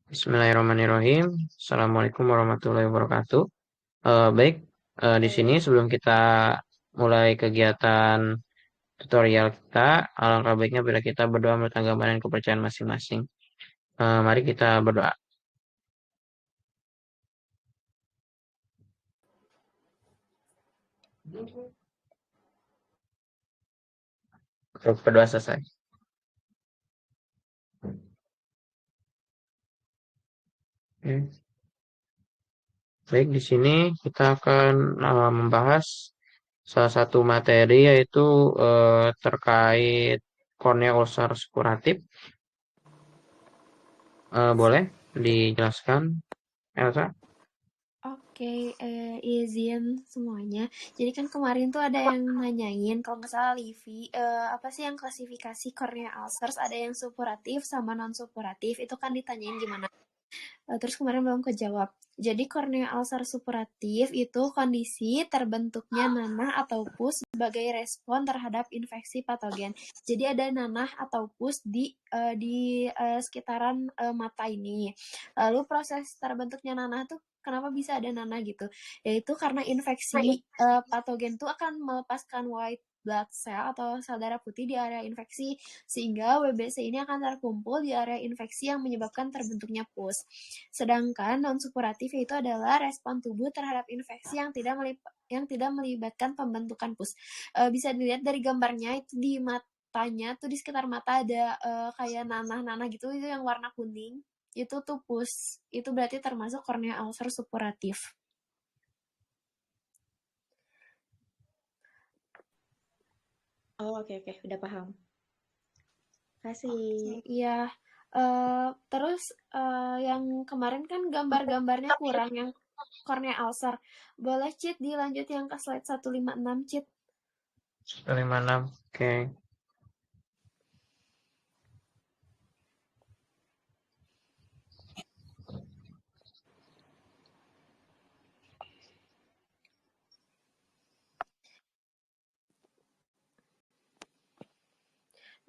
Bismillahirrahmanirrahim. Assalamualaikum warahmatullahi wabarakatuh. Baik, di sini sebelum kita mulai kegiatan tutorial kita, alangkah baiknya bila kita berdoa menurut agama dan kepercayaan masing-masing. Mari kita berdoa. Berdoa selesai. Oke. Baik, di sini kita akan membahas salah satu materi yaitu terkait kornea ulcer suppuratif. Boleh dijelaskan, Elsa? Oke, izin semuanya. Jadi kan kemarin tuh ada yang nanyain, kalau nggak salah Livi, apa sih yang klasifikasi cornea ulcers? Ada yang supuratif sama non supuratif. Itu kan ditanyain gimana. Terus kemarin belum kejawab. Jadi kornea ulcer supuratif itu kondisi terbentuknya nanah atau pus sebagai respon terhadap infeksi patogen. Jadi ada nanah atau pus di sekitaran mata ini. Lalu proses terbentuknya nanah tuh kenapa bisa ada nanah gitu? Yaitu karena infeksi patogen tuh akan melepaskan white blood cell atau sel darah putih di area infeksi, sehingga WBC ini akan terkumpul di area infeksi yang menyebabkan terbentuknya pus. Sedangkan non-supuratif itu adalah respon tubuh terhadap infeksi yang tidak melibatkan pembentukan pus. Bisa dilihat dari gambarnya, itu di matanya tuh, di sekitar mata ada kayak nanah-nanah gitu, itu yang warna kuning. Itu tuh pus. Itu berarti termasuk kornea ulcer supuratif. Oh, oke, udah paham. Kasih. Iya. Terus yang kemarin kan gambar-gambarnya kurang, yang kornea ulcer. Boleh, Cit, dilanjut yang ke slide 156, Cit. 56. Oke.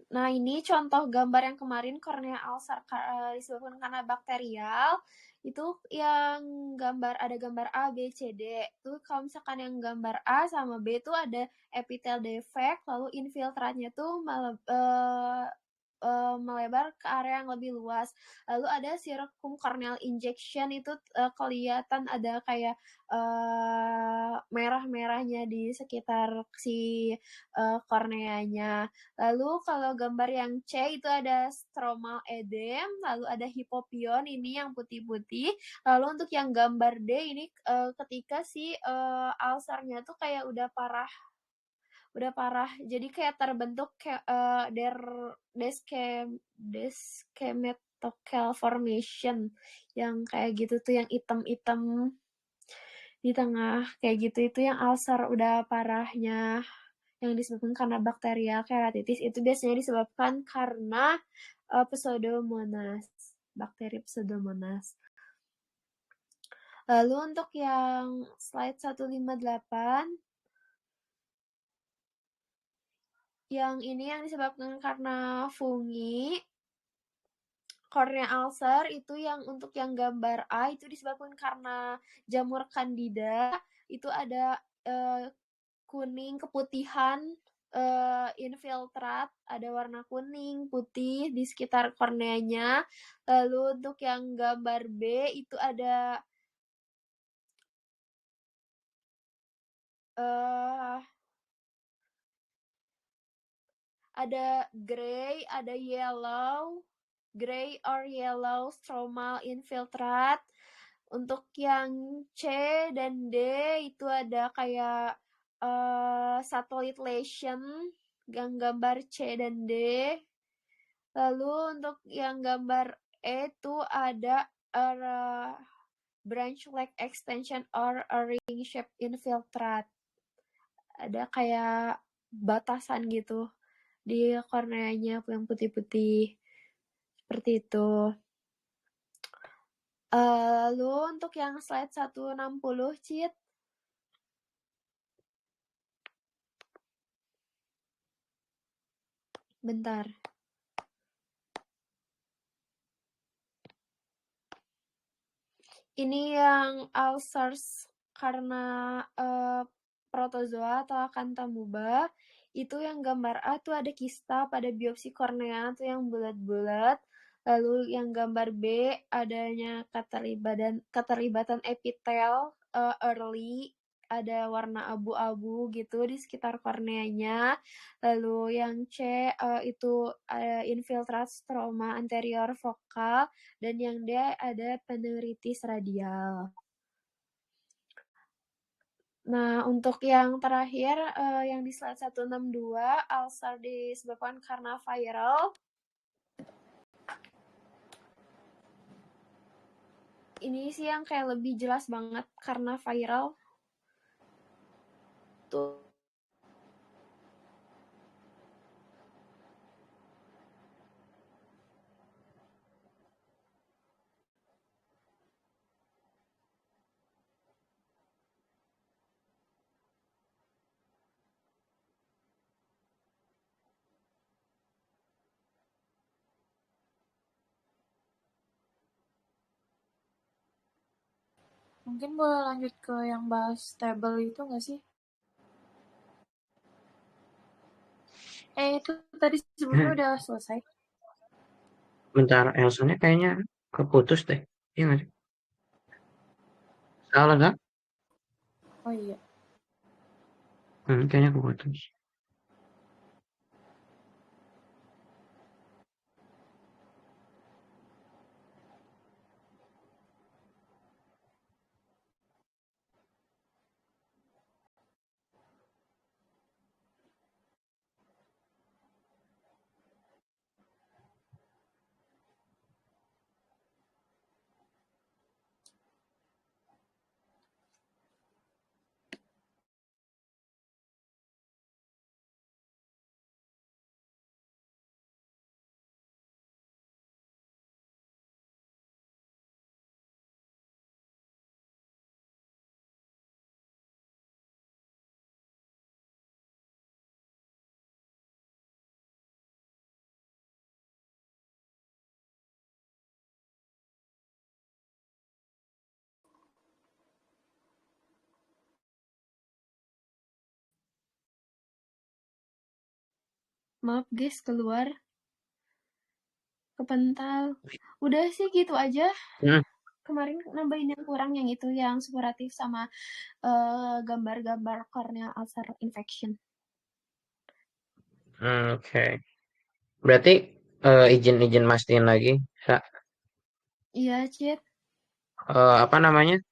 Nah, ini contoh gambar yang kemarin kornea ulcer disebabkan karena bakterial. Itu yang ada gambar A, B, C, D. Tuh kalau misalkan yang gambar A sama B tuh ada epithelial defect, lalu infiltratnya tuh melebar ke area yang lebih luas. Lalu ada circumcorneal injection, itu kelihatan ada kayak merah-merahnya di sekitar si korneanya. Lalu kalau gambar yang C itu ada stromal edem, lalu ada hipopion ini yang putih-putih. Lalu untuk yang gambar D ini ketika si ulcernya tuh kayak udah parah, jadi kayak terbentuk kayak descemetocele formation yang kayak gitu tuh, yang hitam-hitam di tengah kayak gitu. Itu yang ulcer udah parahnya, yang disebabkan karena bakterial keratitis. Itu biasanya disebabkan karena Pseudomonas, bakteri Pseudomonas. Lalu untuk yang slide 158, yang ini yang disebabkan karena fungi. Cornea ulcer itu yang untuk yang gambar A itu disebabkan karena jamur candida. Itu ada kuning keputihan, infiltrat, ada warna kuning putih di sekitar korneanya. Lalu untuk yang gambar B itu ada gray, ada yellow, gray or yellow stromal infiltrat. Untuk yang C dan D itu ada kayak satellite lesion, gambar C dan D. Lalu untuk yang gambar E itu ada branch leg extension or a ring shape infiltrat. Ada kayak batasan gitu di korneanya yang putih-putih. Seperti itu. Lalu untuk yang slide 160, Cit. Bentar. Ini yang ulcers karena protozoa atau akantamuba. Itu yang gambar A tuh ada kista pada biopsi kornea tuh yang bulat-bulat. Lalu yang gambar B adanya keterlibatan epitel early, ada warna abu-abu gitu di sekitar korneanya. Lalu yang C itu infiltrat stroma anterior vokal, dan yang D ada peneuritis radial. Nah, untuk yang terakhir, yang di slide 162, ulcer disebabkan karena viral. Ini sih yang kayak lebih jelas banget karena viral. Tuh. Mungkin boleh lanjut ke yang bahas table itu nggak sih? Itu tadi sebelumnya udah selesai. Bentar, Elsanya kayaknya keputus deh. Iya nggak sih? Salah nggak? Oh iya. Kayaknya keputus. Maaf guys, keluar. Kepental. Udah sih gitu aja. Kemarin nambahin yang kurang yang itu, yang supuratif sama gambar-gambar corneal ulcer infection. Oke. Berarti izin mastiin lagi, Iya, Cid. apa namanya?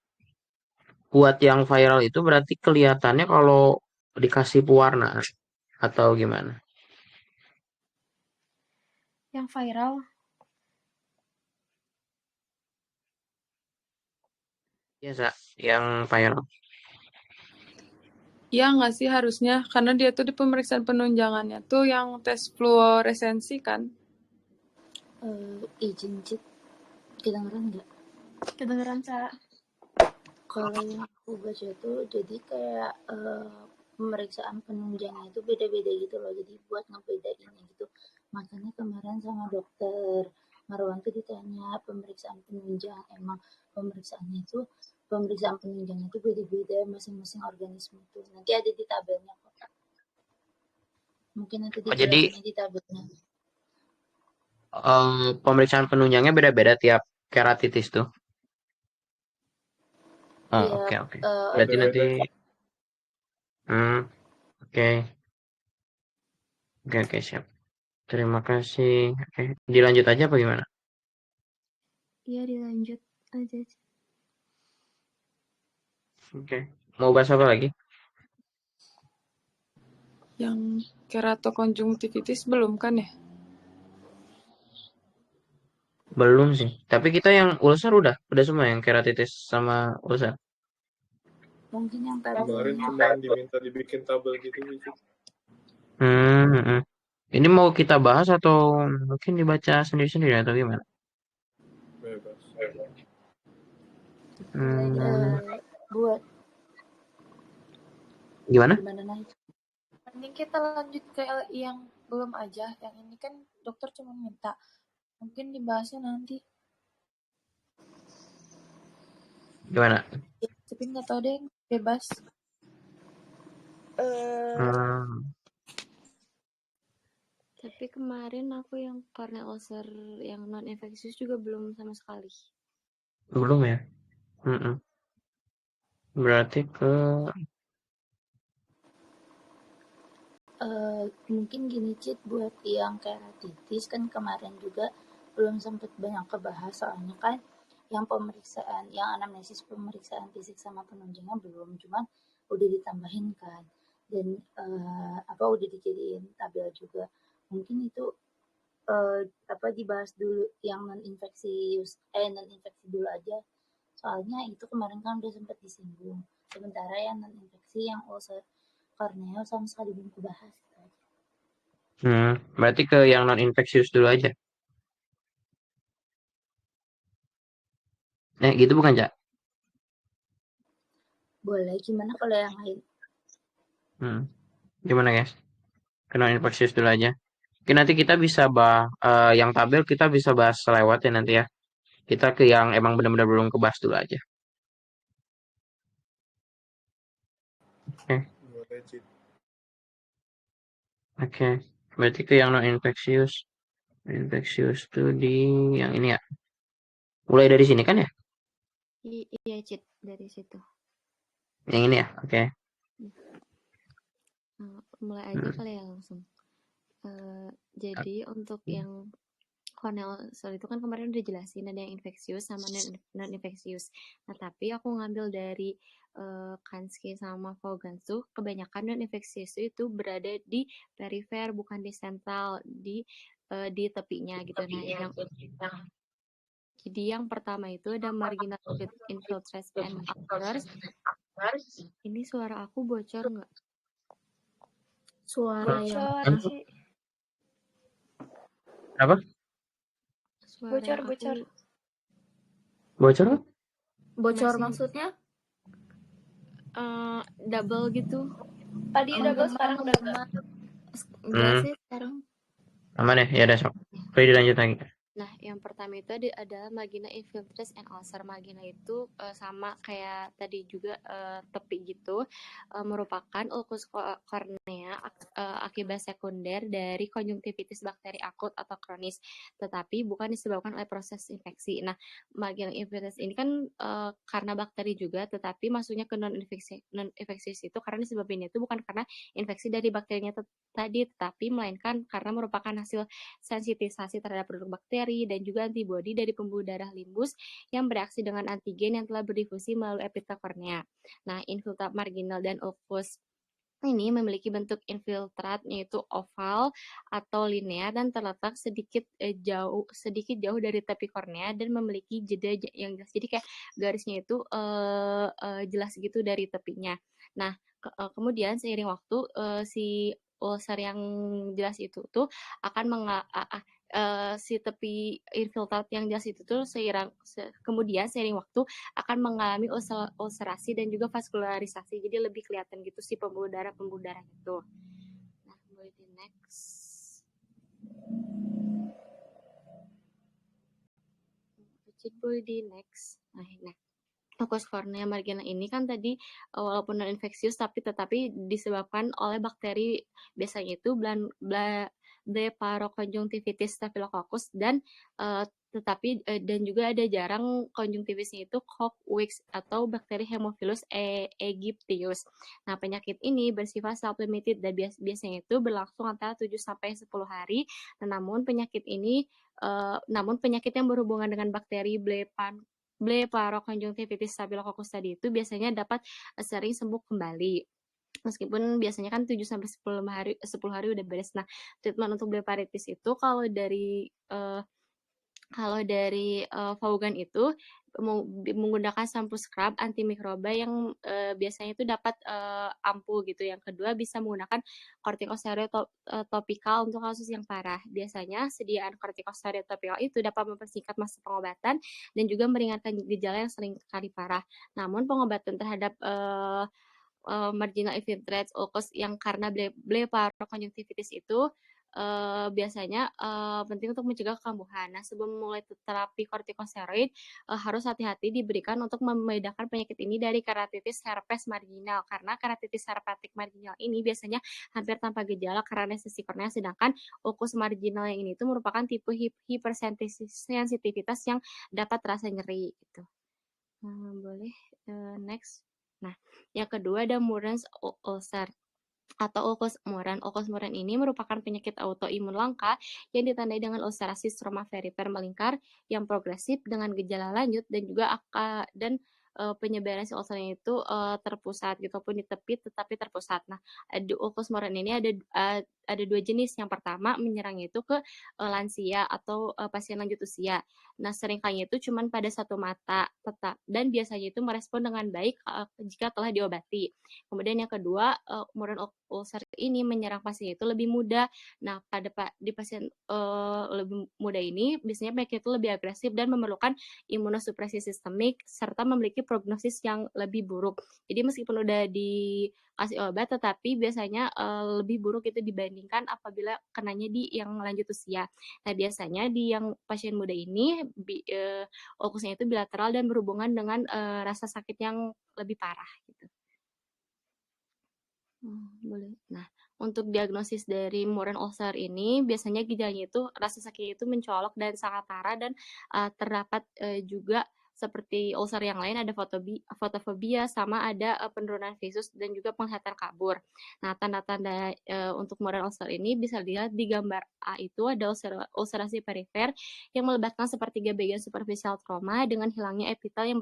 Buat yang viral itu berarti kelihatannya kalau dikasih pewarna atau gimana? Yang viral. Iya, yang viral. Iya nggak sih harusnya, karena dia tuh di pemeriksaan penunjangannya tuh yang tes fluoresensi kan. Izin Cid, kedengeran nggak? Kedengeran, Sa. Kalau yang aku baca tuh jadi kayak pemeriksaan penunjangnya itu beda-beda gitu loh. Jadi buat ngebedainnya gitu. Makanya kemarin sama dokter Marwan tuh ditanya pemeriksaan penunjang, emang pemeriksaannya itu pemeriksaan penunjangnya itu beda-beda masing-masing organisme itu. Nanti ada di tabelnya kok. Mungkin nanti Oh, jadi dijelasinnya di tabelnya. pemeriksaan penunjangnya beda-beda tiap keratitis tuh. Oh, Tiap oke. Berarti nanti, oke. Oke, siap. Terima kasih. Oke, dilanjut aja apa gimana? Iya, dilanjut aja. Oke. Mau bahas apa lagi? Yang keratokonjungtivitis belum kan ya? Belum sih. Tapi kita yang ulcer udah semua yang keratitis sama ulcer. mungkin yang Kemarin tabelnya. cuma diminta dibikin tabel gitu sih. Ini mau kita bahas atau mungkin dibaca sendiri-sendiri atau gimana? Bebas. Buat Gimana? gimana naik? Mending kita lanjut ke LI yang belum aja. Yang ini kan dokter cuma minta. Mungkin dibahasnya nanti. Gimana? Tapi nggak tahu deh, bebas. Hmm, Tapi kemarin aku yang corneal ulcer yang non infeksius juga belum sama sekali. belum ya? Mm-mm. Berarti ke Mungkin gini Cit, buat yang keratitis kan kemarin juga belum sempat banyak kebahas soalnya kan yang pemeriksaan, yang anamnesis pemeriksaan fisik sama penunjangnya belum, cuman udah ditambahin kan dan udah dijadiin tabel juga. Mungkin itu dibahas dulu yang non infeksi dulu aja. Soalnya itu kemarin kan udah sempat disinggung. Sementara yang non infeksi yang ulcer korneal sama sekali belum dibahas. berarti ke yang non infeksius dulu aja. Gitu bukan, Cak? Boleh, gimana kalau yang lain? Gimana, guys? Ke non infeksius dulu aja. Oke, nanti kita bisa yang tabel kita bisa bahas selewat ya nanti ya. Kita ke yang emang benar-benar belum kebahas dulu aja. Oke. Boleh, Cid. Oke. Berarti ke yang non infeksius. Infeksius tuh di yang ini ya. Mulai dari sini kan ya? Iya, Cit, dari situ. Yang ini ya. Oke. Mulai aja kali ya langsung. Jadi untuk yang corneal ulcer itu kan kemarin udah jelasin ada yang infeksius sama non infeksius. Nah, tapi aku ngambil dari Kansky sama Vaughan tuh kebanyakan non infeksius itu berada di perifer bukan di sentral di tepinya gitu. Nah, jadi yang pertama itu ada marginal infiltrates and ulcers. Ini suara aku bocor nggak? Suara yang Bocor sih. Apa? Suara bocor. Bocor? Bocor Masih. maksudnya? Double gitu. Tadi double, sekarang udah enggak. Enggak sih sekarang. Aman ya? Ya udah sok. Oke, dilanjut lagi. Nah, yang pertama itu adalah margina infiltrates and ulcer. Margina itu sama kayak tadi juga tepi gitu, merupakan ulkus kornea akibat sekunder dari konjungtivitis bakteri akut atau kronis, tetapi bukan disebabkan oleh proses infeksi. Nah, margina infiltrates ini kan karena bakteri juga, tetapi masuknya ke non infeksius itu karena disebabinnya itu bukan karena infeksi dari bakterinya tadi, tetapi melainkan karena merupakan hasil sensitisasi terhadap produk bakteri dan juga antibodi dari pembuluh darah limbus yang bereaksi dengan antigen yang telah berdifusi melalui epitel kornea. Nah, infiltrat marginal dan ulkus ini memiliki bentuk infiltrat yaitu oval atau linear dan terletak sedikit jauh dari tepi kornea dan memiliki jeda yang jelas. Jadi kayak garisnya itu jelas gitu dari tepinya. Nah, kemudian seiring waktu si ulcer yang jelas itu tuh akan si tepi infiltrat yang jelas itu tuh kemudian seiring waktu akan mengalami ulcerasi dan juga vaskularisasi. Jadi lebih kelihatan gitu si pembuluh darah itu. Nah, boleh di next. Boleh di next. Nah, ulkus kornea marginal ini kan tadi walaupun non infeksius tetapi disebabkan oleh bakteri biasanya itu Blephariconjunctivitis staphylococcus dan dan juga ada jarang konjungtivisnya itu Cockwicks atau bakteri Haemophilus aegyptius. Nah, penyakit ini bersifat self-limited dan biasanya itu berlangsung antara 7 sampai 10 hari. Namun penyakit yang berhubungan dengan bakteri Blephariconjunctivitis staphylococcus tadi itu biasanya dapat sering sembuh kembali. Meskipun biasanya kan 7 sampai 10 hari udah beres. Nah, treatment untuk blepharitis itu kalau dari Vaughan itu menggunakan shampoo scrub antimikroba yang biasanya itu dapat ampuh gitu. Yang kedua bisa menggunakan kortikosteroid topikal untuk kasus yang parah. Biasanya sediaan kortikosteroid topikal itu dapat mempersingkat masa pengobatan dan juga meringankan gejala yang sering kali parah. Namun pengobatan terhadap marginal infiltrates ulcus yang karena blephariconjunctivitis itu biasanya penting untuk mencegah kambuhan. Nah, sebelum mulai terapi kortikosteroid, harus hati-hati diberikan untuk membedakan penyakit ini dari keratitis herpes marginal, karena keratitis herpetik marginal ini biasanya hampir tanpa gejala karena anestesi kornea, sedangkan ulkus marginal yang ini itu merupakan tipe hipersensitivitas yang dapat terasa nyeri gitu. Boleh next. Nah, yang kedua ada Moran's ulcer atau ulkus muran. Ulkus muran ini merupakan penyakit autoimun langka yang ditandai dengan ulcerasi stroma perifer melingkar yang progresif dengan gejala lanjut dan juga penyebaran si ulcernya itu terpusat gitu pun di tepi tetapi terpusat. Nah, di ulkus muran ini ada dua jenis. Yang pertama menyerangnya itu ke lansia atau pasien lanjut usia. Nah, seringkali itu cuma pada satu mata tetap dan biasanya itu merespon dengan baik jika telah diobati. Kemudian yang kedua, muran ulcer ini menyerang pasien itu lebih muda. Nah, di pasien lebih muda ini biasanya penyakit itu lebih agresif dan memerlukan imunosupresi sistemik serta memiliki prognosis yang lebih buruk. Jadi meskipun udah dikasih obat, tetapi biasanya lebih buruk itu dibandingkan apabila kenanya di yang lanjut usia. Nah, biasanya di yang pasien muda ini ulkusnya itu bilateral dan berhubungan dengan rasa sakit yang lebih parah gitu. Boleh. Nah, untuk diagnosis dari Moran ulcer ini biasanya gejalanya itu rasa sakit itu mencolok dan sangat parah dan terdapat juga seperti ulcer yang lain ada fotofobia sama ada penurunan visus dan juga penglihatan kabur. Nah, tanda-tanda untuk Moran ulcer ini bisa dilihat di gambar A itu ada ulcerasi perifer yang melibatkan sepertiga bagian superficial trauma dengan hilangnya epitel yang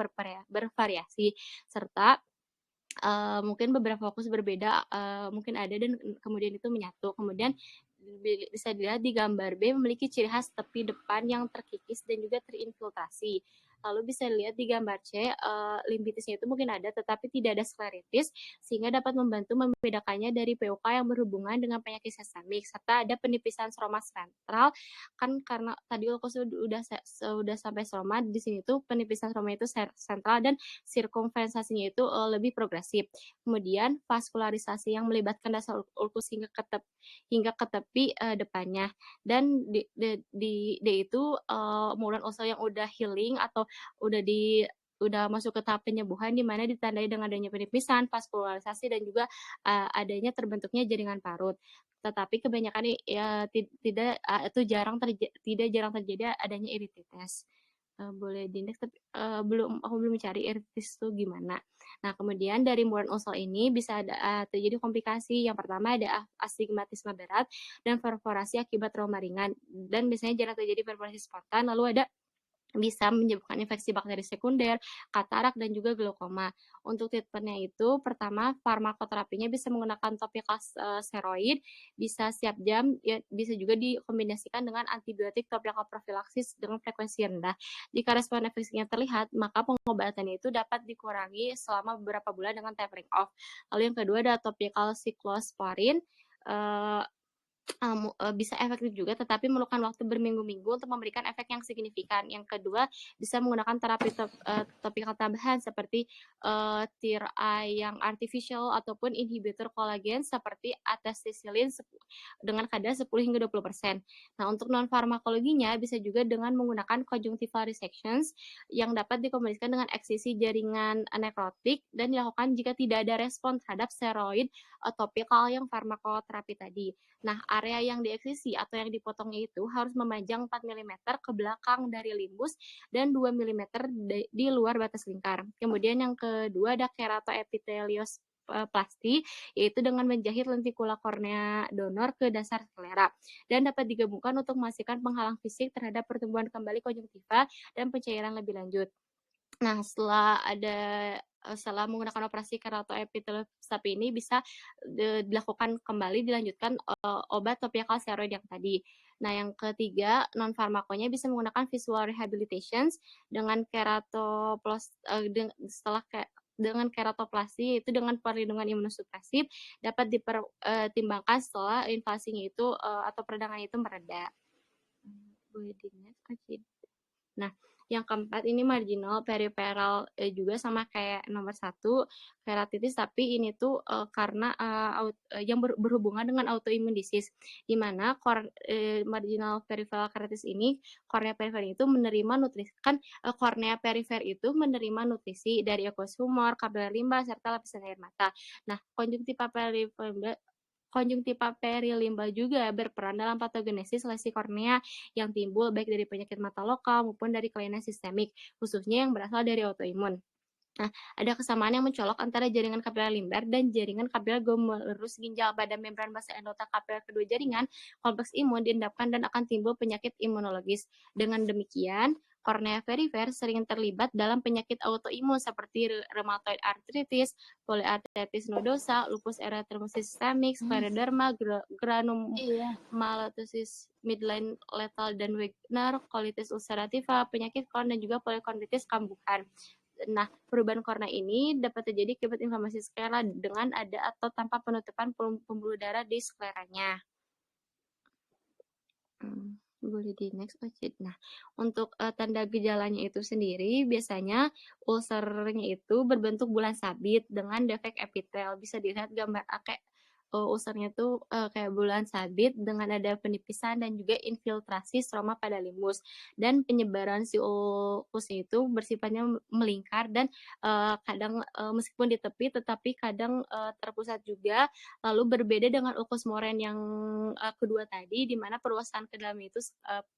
bervariasi serta mungkin beberapa fokus berbeda mungkin ada dan kemudian itu menyatu. Kemudian bisa dilihat di gambar B memiliki ciri khas tepi depan yang terkikis dan juga terinfiltrasi. Lalu bisa dilihat di gambar C, limfitisnya itu mungkin ada tetapi tidak ada skleritis sehingga dapat membantu membedakannya dari PUK yang berhubungan dengan penyakit sistemik serta ada penipisan stroma ventral kan karena tadi ulkus sudah sampai stroma, di sini tuh penipisan stroma itu sentral dan sirkumferensasinya itu lebih progresif. Kemudian vaskularisasi yang melibatkan dasar ulkus hingga ke tepi depannya. Dan D itu muran ulcer yang udah healing atau udah masuk ke tahap penyembuhan di mana ditandai dengan adanya penipisan, vaskularisasi dan juga adanya terbentuknya jaringan parut. Tetapi kebanyakan tidak jarang terjadi adanya iriditas. Boleh di next tapi aku belum mencari iriditas itu gimana. Nah, kemudian dari muran ulcer ini bisa ada terjadi komplikasi. Yang pertama ada astigmatisme berat dan perforasi akibat trauma ringan dan biasanya jarang terjadi perforasi spontan. Lalu ada bisa menyebabkan infeksi bakteri sekunder, katarak, dan juga glaukoma. Untuk treatmentnya itu, pertama farmakoterapinya bisa menggunakan topikal steroid, bisa setiap jam, ya, bisa juga dikombinasikan dengan antibiotik topikal profilaksis dengan frekuensi rendah. Jika respon efeknya terlihat, maka pengobatannya itu dapat dikurangi selama beberapa bulan dengan tapering off. Lalu yang kedua ada topikal cyclosporin, bisa efektif juga tetapi memerlukan waktu berminggu-minggu untuk memberikan efek yang signifikan. Yang kedua bisa menggunakan terapi topikal tambahan seperti TIR-I yang artificial ataupun inhibitor kolagen seperti atesticillin dengan kadar 10 hingga 20%. Nah, untuk non farmakologinya bisa juga dengan menggunakan conjunctival resections yang dapat dikombinasikan dengan eksisi jaringan nekrotik dan dilakukan jika tidak ada respon terhadap steroid topikal yang farmakoterapi tadi. Nah, area yang dieksisi atau yang dipotongnya itu harus memanjang 4 mm ke belakang dari limbus dan 2 mm di luar batas lingkar. Kemudian yang kedua ada keratoepitelioplasty, yaitu dengan menjahit lentikula kornea donor ke dasar sklera dan dapat digabungkan untuk memastikan penghalang fisik terhadap pertumbuhan kembali konjungtiva dan pencairan lebih lanjut. Nah, setelah menggunakan operasi keratoepitelioplasty ini bisa dilakukan kembali dilanjutkan obat topikal steroid yang tadi. Nah, yang ketiga non farmakonya bisa menggunakan visual rehabilitations dengan dengan keratoplasti yaitu dengan perlindungan imunosupresif dapat dipertimbangkan setelah invasinya itu atau peradangannya itu mereda. Boleh di next. Nah, yang keempat ini marginal peripheral juga sama kayak nomor 1 keratitis, tapi ini tuh karena yang berhubungan dengan autoimmune disease, di mana marginal peripheral keratitis ini kornea perifer itu menerima nutrisi kan kornea perifer itu menerima nutrisi dari aqueous humor, kapiler limba serta lapisan air mata. Nah, konjungtiva perilimba juga berperan dalam patogenesis lesi kornea yang timbul baik dari penyakit mata lokal maupun dari kelainan sistemik, khususnya yang berasal dari autoimun. Nah, ada kesamaan yang mencolok antara jaringan kapiler limbar dan jaringan kapiler glomerulus ginjal. Pada membran basa endota kapiler kedua jaringan, kompleks imun diendapkan dan akan timbul penyakit imunologis. Dengan demikian, kornea perifer sering terlibat dalam penyakit autoimun seperti rheumatoid arthritis, polyarthritis nodosa, lupus erythematosus systemic, scleroderma, Iya. granulomatosis midline lethal dan Wegener, colitis ulcerativa, penyakit Crohn dan juga polikondritis kambuhan. Nah, perubahan kornea ini dapat terjadi akibat inflamasi sklera dengan ada atau tanpa penutupan pembuluh darah di skleranya. Boleh di next aja. Nah, untuk tanda gejalanya itu sendiri biasanya ulcernya itu berbentuk bulan sabit dengan defek epitel. Bisa dilihat gambar kayak ulcernya tuh kayak bulan sabit dengan ada penipisan dan juga infiltrasi stroma pada limbus, dan penyebaran si ulkusnya itu bersifatnya melingkar dan kadang meskipun di tepi tetapi kadang terpusat juga. Lalu berbeda dengan ulkus moren yang kedua tadi, di mana perluasan ke dalam itu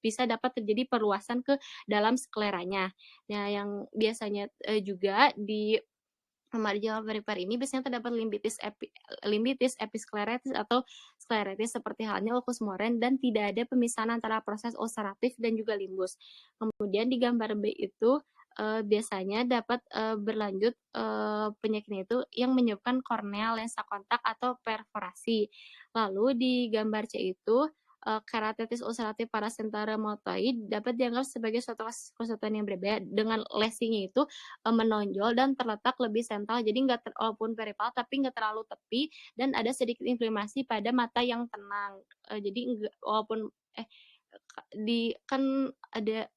bisa dapat terjadi perluasan ke dalam skleranya. Nah, yang biasanya juga di marginal perifer ini biasanya terdapat limbitis episkleritis atau skleritis seperti halnya ulkus moren, dan tidak ada pemisahan antara proses ulceratif dan juga limbus. Kemudian di gambar B itu biasanya dapat berlanjut penyakitnya itu yang menyebabkan kornea lensa kontak atau perforasi. Lalu di gambar C itu keratitis ulceratif parasenta reumatoid dapat dianggap sebagai suatu kesulitan yang berbeda dengan lesinya itu menonjol dan terletak lebih sentral, jadi walaupun peripal tapi nggak terlalu tepi dan ada sedikit inflamasi pada mata yang tenang. Jadi walaupun kan ada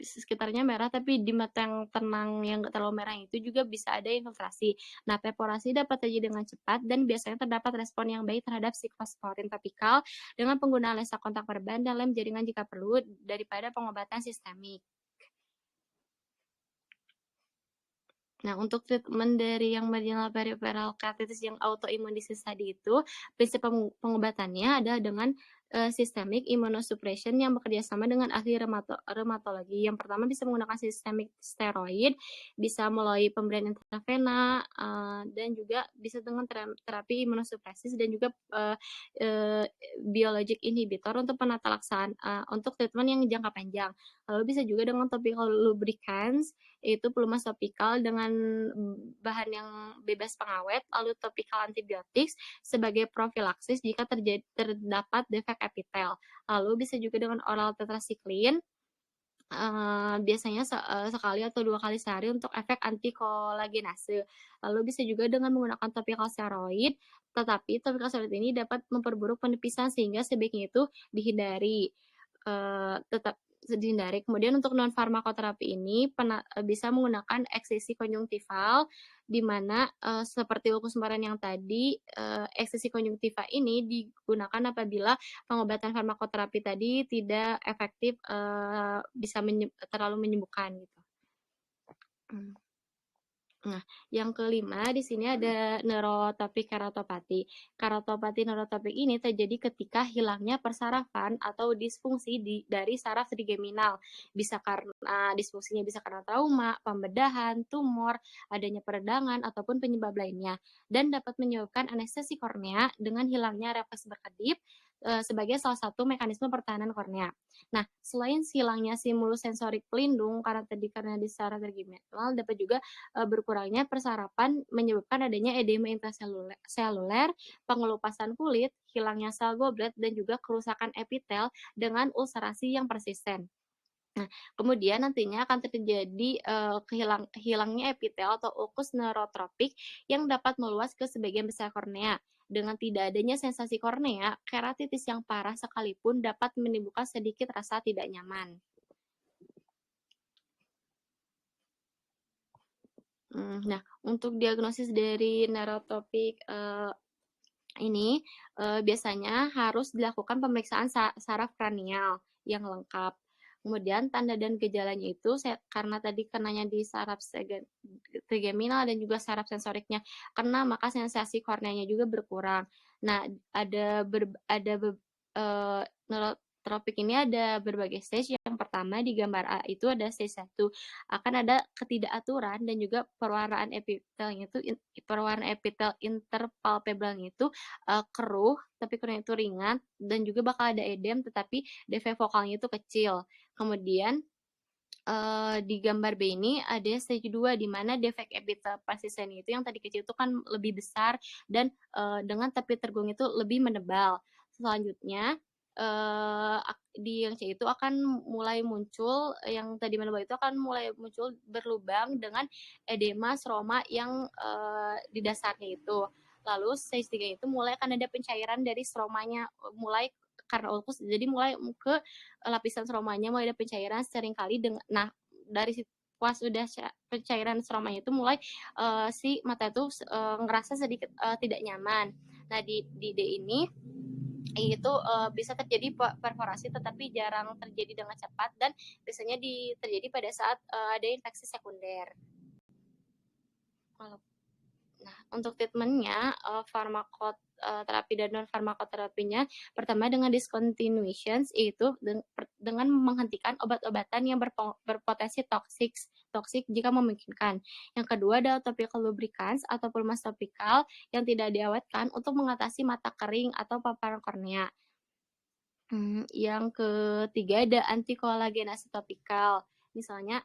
sekitarnya merah, tapi di mata yang tenang yang nggak terlalu merah itu juga bisa ada infiltrasi. Nah, perforasi dapat terjadi dengan cepat dan biasanya terdapat respon yang baik terhadap siklosporin topikal dengan penggunaan lensa kontak perban dan lem jaringan jika perlu daripada pengobatan sistemik. Nah, untuk treatment dari yang marginal peripheral keratitis yang autoimun disease tadi itu, prinsip pengobatannya adalah dengan systemic immunosuppression yang bekerja sama dengan ahli reumatologi. Yang pertama bisa menggunakan systemic steroid, bisa melalui pemberian intravena, dan juga bisa dengan terapi imunosupresis dan juga biologic inhibitor untuk penata laksana untuk treatment yang jangka panjang. Lalu bisa juga dengan topical lubricants, yaitu pelumas topikal dengan bahan yang bebas pengawet, lalu topikal antibiotik sebagai profilaksis jika terdapat defek epitel. Lalu bisa juga dengan oral tetracycline, biasanya sekali atau 2 kali sehari untuk efek antikolagenase. Lalu bisa juga dengan menggunakan topical steroid, tetapi topical steroid ini dapat memperburuk penipisan sehingga sebaiknya itu dihindari. Kemudian untuk non farmakoterapi ini bisa menggunakan eksisi konjungtival, di mana seperti ulkus moren yang tadi, eksisi konjungtiva ini digunakan apabila pengobatan farmakoterapi tadi tidak efektif, bisa terlalu menyembuhkan gitu. Nah, yang kelima di sini ada neurotopik keratopati. Keratopati neurotopik ini terjadi ketika hilangnya persarafan atau disfungsi dari saraf trigeminal. Bisa karena disfungsinya bisa karena trauma, pembedahan, tumor, adanya peredangan ataupun penyebab lainnya, dan dapat menyebabkan anestesi kornea dengan hilangnya refleks berkedip sebagai salah satu mekanisme pertahanan kornea. Nah, selain hilangnya stimulus sensorik pelindung karena di saraf trigeminal, dapat juga berkurangnya persarapan menyebabkan adanya edema intraseluler, pengelupasan kulit, hilangnya sel goblet, dan juga kerusakan epitel dengan ulcerasi yang persisten. Nah, kemudian nantinya akan terjadi hilangnya epitel atau ulkus neurotropik yang dapat meluas ke sebagian besar kornea. Dengan tidak adanya sensasi kornea, keratitis yang parah sekalipun dapat menimbulkan sedikit rasa tidak nyaman. Nah, untuk diagnosis dari neurotropik ini biasanya harus dilakukan pemeriksaan saraf kranial yang lengkap. Kemudian tanda dan gejalanya itu karena tadi kenanya di saraf trigeminal dan juga saraf sensoriknya kena, maka sensasi korneanya juga berkurang. Nah, ada neurotropik ini ada berbagai stage. Yang pertama di gambar A itu ada stage 1. Akan ada ketidakaturan dan juga perwarnaan epitel interpalpebralnya itu keruh, tapi keruhnya itu ringan, dan juga bakal ada edem, tetapi defek vokalnya itu kecil. Kemudian di gambar B ini ada stage 2 di mana defek epitel persisten itu yang tadi kecil itu kan lebih besar dan dengan tepi tergung itu lebih menebal. Selanjutnya di yang C itu akan mulai muncul, yang tadi menebal itu akan mulai muncul berlubang dengan edema stroma yang di dasarnya itu. Lalu stage 3 itu mulai akan ada pencairan dari stromanya, mulai karena ulkus, jadi mulai ke lapisan stromanya mulai ada pencairan seringkali nah dari pas udah pencairan stromanya itu mulai si mata itu ngerasa sedikit tidak nyaman. Nah di D ini itu bisa terjadi perforasi tetapi jarang terjadi dengan cepat dan biasanya terjadi pada saat ada infeksi sekunder. Nah, untuk treatmentnya, farmakoterapi dan non farmakoterapinya, pertama dengan discontinuations, yaitu dengan menghentikan obat-obatan yang berpotensi toksik jika memungkinkan. Yang kedua adalah topical lubricants atau pelumas topikal yang tidak diawetkan untuk mengatasi mata kering atau paparan kornea. Yang ketiga ada antikolagenase topikal, misalnya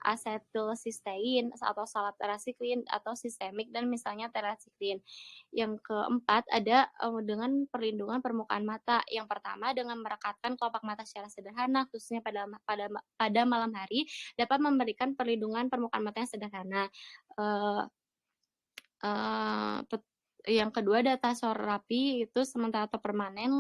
asetilsistein atau salab-terasiklin atau sistemik dan misalnya terasiklin. Yang keempat ada dengan perlindungan permukaan mata. Yang pertama dengan merekatkan kelopak mata secara sederhana, khususnya pada malam hari dapat memberikan perlindungan permukaan mata yang sederhana. Yang kedua ada tasororapi, itu sementara atau permanen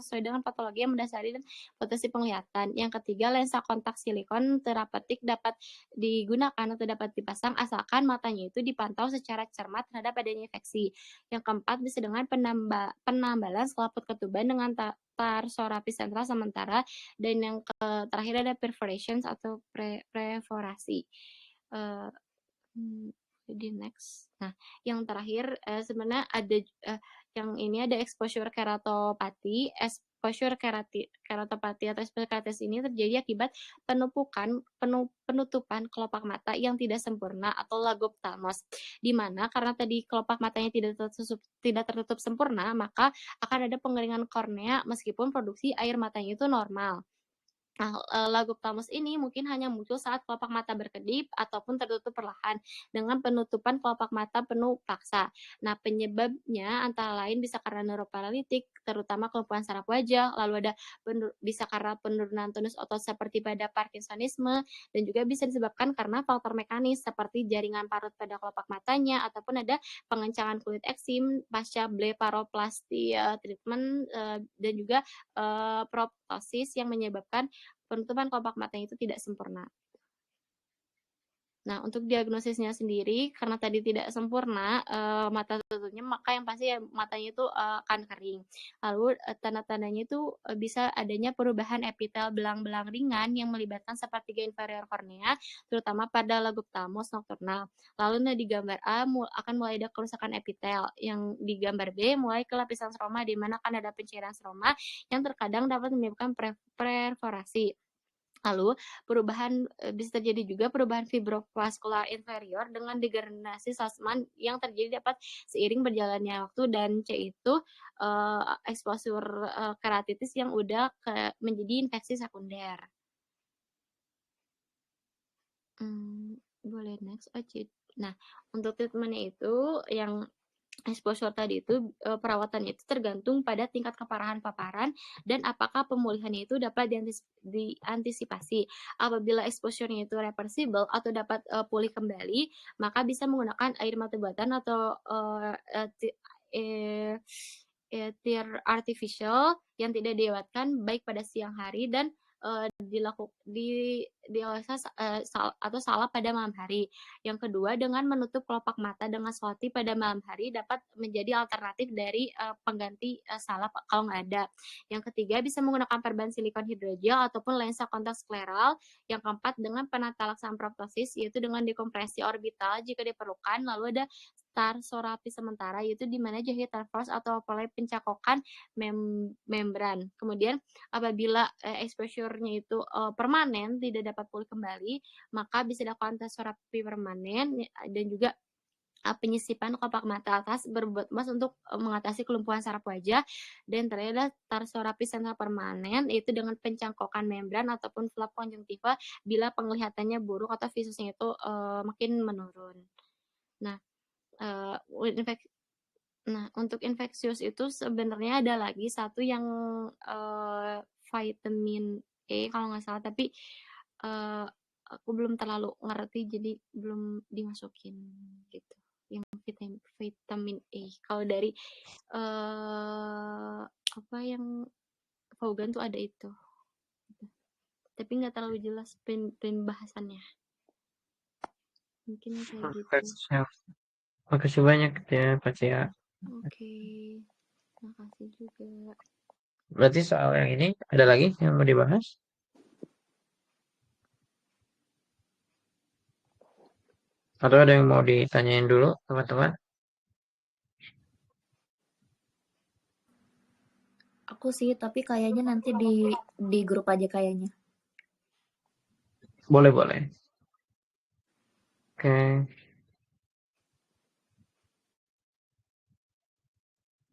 sesuai dengan patologi yang mendasari dan potensi penglihatan. Yang ketiga lensa kontak silikon terapeutik dapat digunakan atau dapat dipasang asalkan matanya itu dipantau secara cermat terhadap adanya infeksi. Yang keempat bisa dengan penambalan selaput ketuban dengan tarsorapi sentral sementara, dan yang terakhir ada perforations atau perforasi. Jadi next. Nah, yang terakhir sebenarnya ada yang ini ada exposure keratopati. Exposure keratopati atau exposure keratis ini terjadi akibat penutupan kelopak mata yang tidak sempurna atau lagophthalmos. Di mana karena tadi kelopak matanya tidak tertutup sempurna, maka akan ada pengeringan kornea meskipun produksi air matanya itu normal. Nah, lagophthalmos ini mungkin hanya muncul saat kelopak mata berkedip ataupun tertutup perlahan dengan penutupan kelopak mata penuh paksa. Nah, penyebabnya antara lain bisa karena neuroparalitik, terutama kelumpuhan saraf wajah, lalu ada bisa karena penurunan tonus otot seperti pada Parkinsonisme, dan juga bisa disebabkan karena faktor mekanis seperti jaringan parut pada kelopak matanya, ataupun ada pengencangan kulit eksim pasca blefaroplasty treatment, dan juga proptosis yang menyebabkan penutupan kelopak matanya itu tidak sempurna. Nah, untuk diagnosisnya sendiri, karena tadi tidak sempurna mata tutupnya, maka yang pasti matanya itu akan kering. Lalu tanda-tandanya itu bisa adanya perubahan epitel belang-belang ringan yang melibatkan sepertiga inferior kornea, terutama pada lagophthalmos nocturnal. Lalu di gambar A akan mulai ada kerusakan epitel. Yang di gambar B mulai ke lapisan stroma, di mana akan ada pencairan stroma yang terkadang dapat menyebabkan perforasi. Lalu bisa terjadi juga perubahan fibrovaskular inferior dengan degenerasi Salzmann yang terjadi dapat seiring berjalannya waktu, dan C itu exposure keratitis yang udah menjadi infeksi sekunder. Boleh next. Nah, untuk treatmentnya itu yang exposure tadi itu perawatannya itu tergantung pada tingkat keparahan paparan dan apakah pemulihannya itu dapat diantisipasi. Apabila exposure-nya itu reversible atau dapat pulih kembali, maka bisa menggunakan air mata buatan atau tear artificial yang tidak diawetkan baik pada siang hari dan atau salah pada malam hari. Yang kedua, dengan menutup kelopak mata dengan selotip pada malam hari dapat menjadi alternatif dari pengganti salah kalau nggak ada. Yang ketiga, bisa menggunakan perban silikon hidrogel ataupun lensa kontak skleral. Yang keempat, dengan penata laksanaan proptosis, yaitu dengan dekompresi orbital jika diperlukan. Lalu ada tarsolapi sementara, yaitu di mana jahit tarsos atau polai pencakokan membran. Kemudian apabila exposure-nya itu permanen, tidak dapat pulih kembali, maka bisa dilakukan tarsolapi permanen dan juga penyisipan kelopak mata atas berbuat emas untuk mengatasi kelumpuhan saraf wajah. Dan terakhir adalah tarsolapi sentral permanen, yaitu dengan pencangkokan membran ataupun flap konjungtiva bila penglihatannya buruk atau visusnya itu makin menurun. Nah, untuk infeksius itu sebenarnya ada lagi satu yang vitamin E kalau nggak salah, tapi aku belum terlalu ngerti jadi belum dimasukin gitu. Yang vitamin E. Kalau dari apa yang Vaughan tuh ada itu. Tapi nggak terlalu jelas pembahasannya. Mungkin kayak gitu. Makasih banyak ya Pak Cia. Oke. Makasih juga. Berarti soal yang ini ada lagi yang mau dibahas? Atau ada yang mau ditanyain dulu teman-teman? Aku sih, tapi kayaknya nanti di grup aja kayaknya. Boleh. Oke.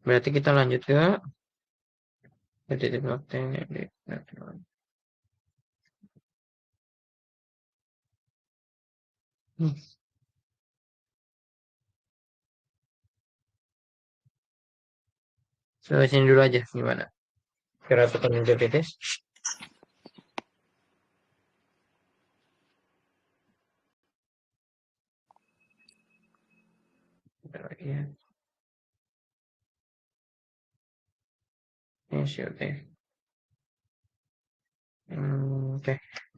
Berarti kita lanjut ke titik blockchain. Sini dulu aja gimana? Keratokan konjungtivitis. Lagi ya. Oke.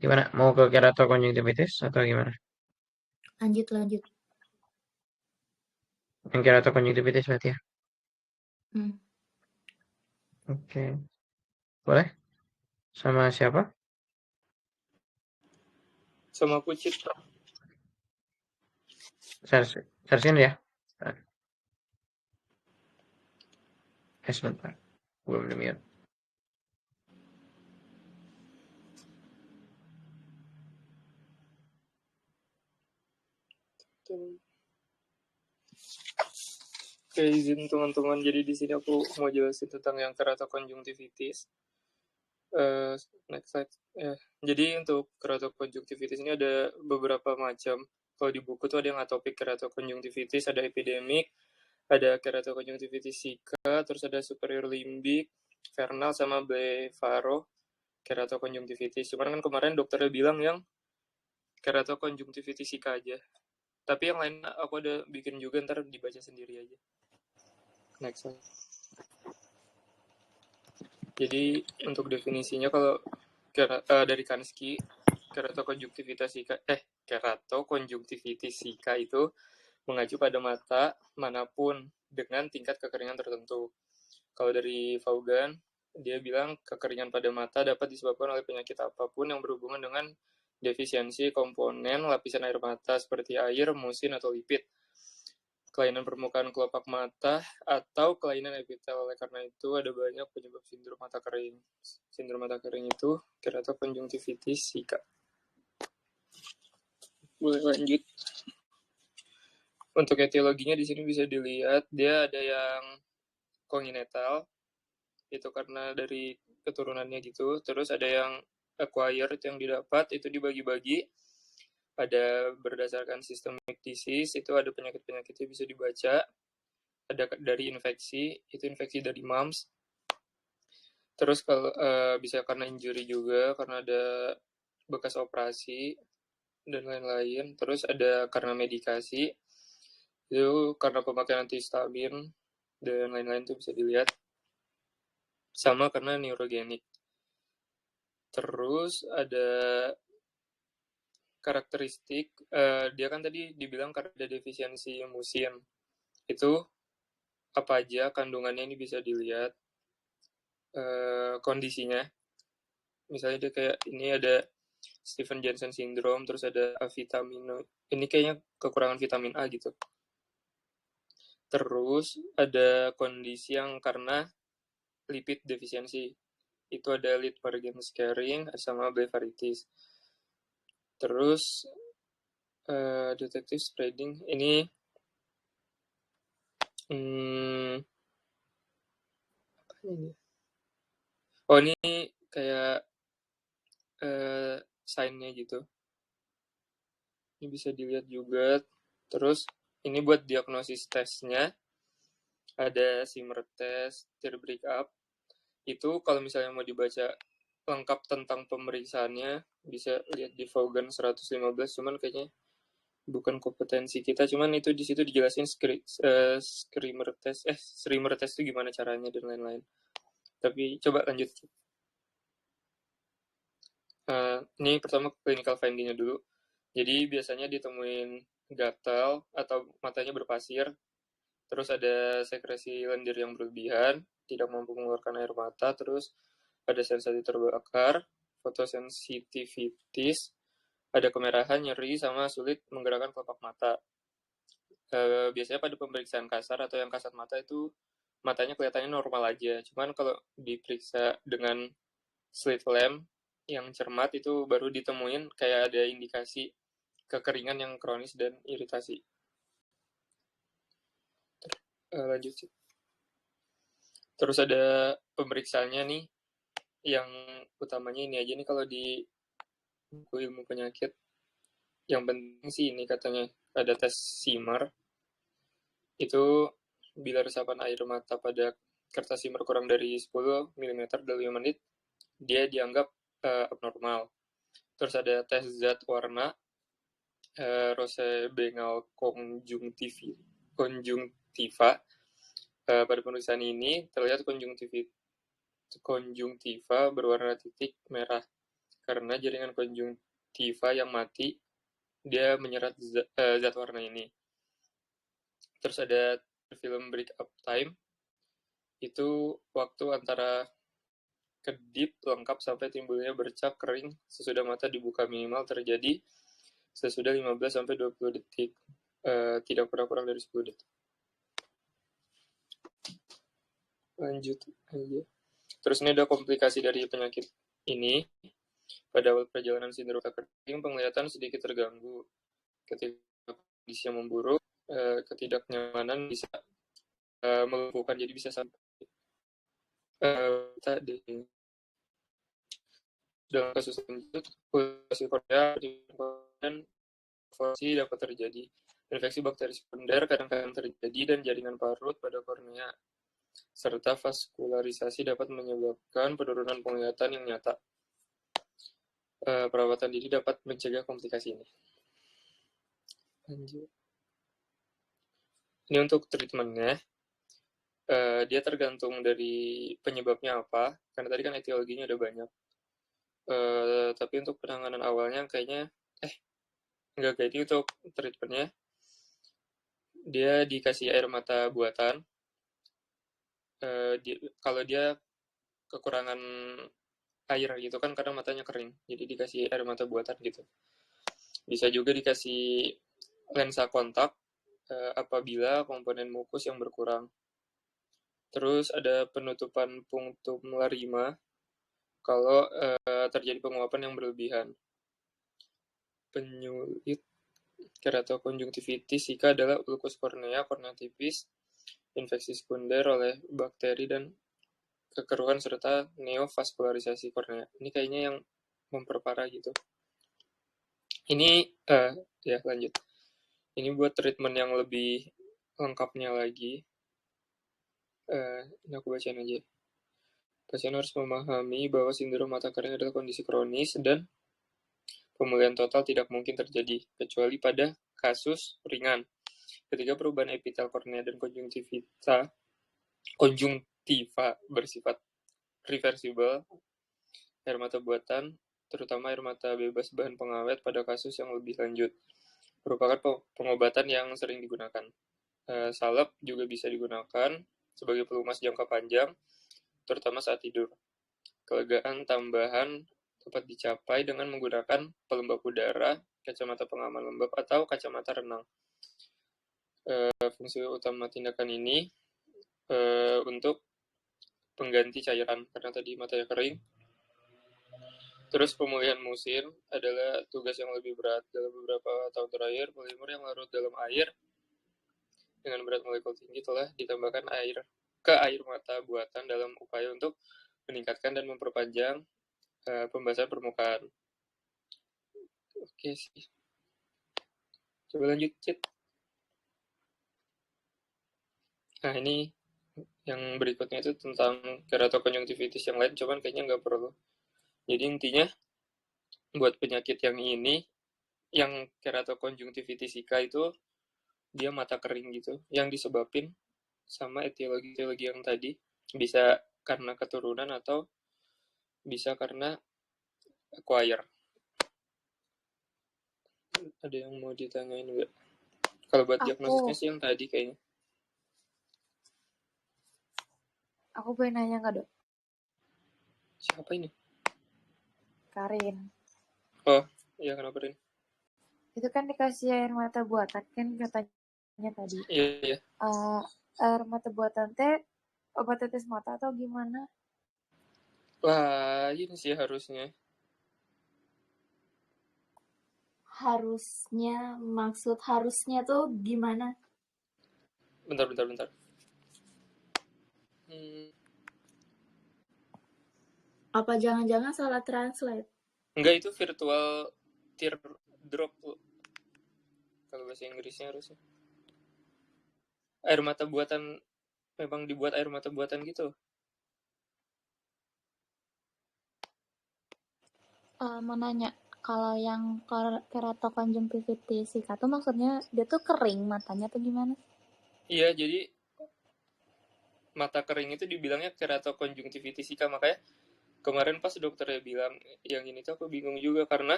Gimana? Mau ke keratokonjungtivitis atau gimana? Lanjut. Yang keratokonjungtivitis berarti ya? Oke. Boleh? Sama siapa? Sama aku Citra. Sersin ya? Sebentar. Belum di-mute. Oke, izin teman-teman. Jadi di sini aku mau jelasin tentang yang keratokonjungtivitis. Next slide. Jadi untuk keratokonjungtivitis ini ada beberapa macam. Kalau di buku tuh ada yang atopik keratokonjungtivitis, ada epidemik, ada keratokonjungtivitis Zika, terus ada superior limbik, vernal, sama blefaro keratokonjungtivitis. Cuman kan kemarin dokternya bilang yang keratokonjungtivitis Zika aja. Tapi yang lain aku ada bikin juga, ntar dibaca sendiri aja. Next slide. Jadi untuk definisinya kalau dari Kansky, keratokonjungtivitis Zika itu mengacu pada mata manapun dengan tingkat kekeringan tertentu. Kalau dari Vaughan, dia bilang kekeringan pada mata dapat disebabkan oleh penyakit apapun yang berhubungan dengan defisiensi komponen lapisan air mata seperti air, musin, atau lipid, kelainan permukaan kelopak mata, atau kelainan epitel. Oleh karena itu, ada banyak penyebab sindrom mata kering. Sindrom mata kering itu keratokonjungtivitis Zika. Boleh lanjut. Untuk etiologinya di sini bisa dilihat, dia ada yang congenital, itu karena dari keturunannya gitu. Terus ada yang acquired, yang didapat, itu dibagi-bagi. Ada berdasarkan systemic disease, itu ada penyakit-penyakitnya bisa dibaca. Ada dari infeksi, itu infeksi dari mumps. Terus kalau bisa karena injury juga, karena ada bekas operasi dan lain-lain. Terus ada karena medikasi, itu karena pemakaian antihistamin dan lain-lain, itu bisa dilihat. Sama karena neurogenik. Terus ada karakteristik, dia kan tadi dibilang karena ada defisiensi musim. Itu apa aja kandungannya ini bisa dilihat kondisinya. Misalnya dia kayak ini ada Stephen Johnson syndrome, terus ada avitamino. Ini kayaknya kekurangan vitamin A gitu. Terus ada kondisi yang karena lipid defisiensi. Itu ada Lied-Magen scarring sama blepharitis. Terus detective spreading ini oh ini kayak sign-nya gitu. Ini bisa dilihat juga. Terus ini buat diagnosis tesnya ada Simmer test, tear breakup. Itu kalau misalnya mau dibaca lengkap tentang pemeriksaannya bisa lihat di Vaughan 115, cuman kayaknya bukan kompetensi kita, cuman itu di situ dijelasin Schremer test itu gimana caranya dan lain-lain. Tapi coba lanjut. Ini pertama clinical finding-nya dulu. Jadi biasanya ditemuin gatal atau matanya berpasir, terus ada sekresi lendir yang berlebihan, tidak mampu mengeluarkan air mata, terus ada sensasi terbakar, fotosensitivitis, ada kemerahan, nyeri, sama sulit menggerakkan kelopak mata. Biasanya pada pemeriksaan kasar atau yang kasat mata itu matanya kelihatannya normal aja. Cuman kalau diperiksa dengan slit lamp yang cermat itu baru ditemuin kayak ada indikasi kekeringan yang kronis dan iritasi. Lanjut sih. Terus ada pemeriksaannya nih, yang utamanya ini aja nih kalau di buku ilmu penyakit. Yang penting sih ini katanya ada tes Simmer. Itu bila resapan air mata pada kertas Simmer kurang dari 10 mm dalam 5 menit, dia dianggap abnormal. Terus ada tes zat warna, Rose-Bengal konjungtiva. Pada pemeriksaan ini terlihat konjungtiva berwarna titik merah karena jaringan konjungtiva yang mati dia menyerap zat warna ini. Terus ada film break-up time, itu waktu antara kedip lengkap sampai timbulnya bercak kering sesudah mata dibuka minimal terjadi sesudah 15-20 detik, tidak pernah kurang dari 10 detik. Lanjut aja. Terus ini ada komplikasi dari penyakit ini. Pada awal perjalanan sindrom kering, penglihatan sedikit terganggu. Ketika kondisi yang memburuk, ketidaknyamanan bisa melumpuhkan, jadi bisa sampai dalam kasus lanjut, polusi kornea dan infeksi dapat terjadi. Infeksi bakteri sekunder kadang-kadang terjadi dan jaringan parut pada kornea serta vaskularisasi dapat menyebabkan penurunan penglihatan yang nyata. Perawatan diri dapat mencegah komplikasi ini. Lanjut. Ini untuk treatmentnya. Dia tergantung dari penyebabnya apa, karena tadi kan etiologinya ada banyak. Tapi untuk penanganan awalnya kayaknya enggak, kayak untuk treatmentnya dia dikasih air mata buatan. Kalau dia kekurangan air gitu kan kadang matanya kering, jadi dikasih air mata buatan gitu. Bisa juga dikasih lensa kontak apabila komponen mukus yang berkurang. Terus ada penutupan punctum larima kalau terjadi penguapan yang berlebihan. Penyulit keratokonjungtivitis jika adalah ulkus kornea, kornea tipis, infeksi sekunder oleh bakteri, dan kekeruhan serta neovaskularisasi kornea. Ini kayaknya yang memperparah gitu. Ini ya lanjut. Ini buat treatment yang lebih lengkapnya lagi. Ini aku bacain aja. Pasien harus memahami bahwa sindrom mata kering adalah kondisi kronis dan pemulihan total tidak mungkin terjadi kecuali pada kasus ringan. Ketika perubahan epitel kornea dan konjungtiva bersifat reversible, air mata buatan, terutama air mata bebas bahan pengawet pada kasus yang lebih lanjut, merupakan pengobatan yang sering digunakan. Salep juga bisa digunakan sebagai pelumas jangka panjang, terutama saat tidur. Kelegaan tambahan dapat dicapai dengan menggunakan pelembab udara, kacamata pengaman lembab, atau kacamata renang. Fungsi utama tindakan ini untuk pengganti cairan, karena tadi matanya kering. Terus pemulihan musim adalah tugas yang lebih berat. Dalam beberapa tahun terakhir, polimer yang larut dalam air dengan berat molekul tinggi telah ditambahkan ke air mata buatan dalam upaya untuk meningkatkan dan memperpanjang pembasahan permukaan. Oke sih. Coba lanjut, Cit. Nah, ini yang berikutnya itu tentang keratokonjungtivitis yang lain, cuman kayaknya nggak perlu. Jadi intinya, buat penyakit yang ini, yang keratokonjungtivitis Zika itu, dia mata kering gitu, yang disebabin sama etiologi yang tadi, bisa karena keturunan atau bisa karena acquire. Ada yang mau ditanyain nggak? Kalau buat diagnosisnya sih yang tadi kayaknya. Aku pengen nanya nggak, Dok? Siapa ini? Karin. Oh, iya, kenapa Rin? Itu kan dikasih air mata buatan kan katanya tadi. Iya. Air mata buatan teh obat tetes mata atau gimana? Lain sih harusnya. Harusnya, maksud harusnya tuh gimana? Bentar. Apa jangan-jangan salah translate? Enggak, itu virtual tear drop. Kalau bahasa Inggrisnya harusnya. Air mata buatan, memang dibuat air mata buatan gitu. Mau nanya, kalau yang keratokonjungtivitis Zika tuh maksudnya dia tuh kering matanya tuh gimana? Iya, jadi mata kering itu dibilangnya keratokonjungtivitis Zika, makanya kemarin pas dokternya bilang yang ini tuh aku bingung juga karena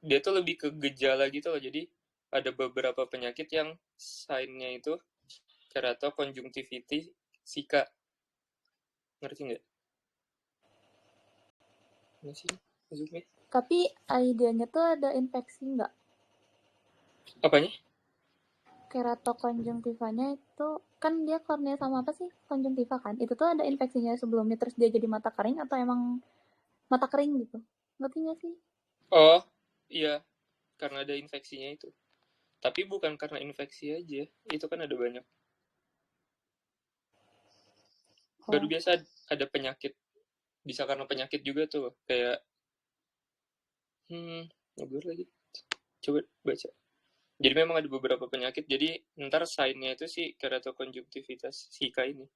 dia tuh lebih ke gejala gitu loh. Jadi ada beberapa penyakit yang sign-nya itu keratokonjungtivitis Zika. Ngerti nggak? Masih maksudnya? Tapi idenya tuh ada infeksi nggak? Apanya? Keratokonjungtivanya itu kan dia kornea sama apa sih? Konjungtiva kan? Itu tuh ada infeksinya sebelumnya terus dia jadi mata kering atau emang mata kering gitu? Ngerti nggak sih? Oh, iya. Karena ada infeksinya itu. Tapi bukan karena infeksi aja. Itu kan ada banyak. Baru biasa ada penyakit. Bisa karena penyakit juga tuh. Kayak ngobrol lagi. Coba baca. Jadi memang ada beberapa penyakit. Jadi ntar sign-nya itu sih keratokonjungtivitas Zika ini.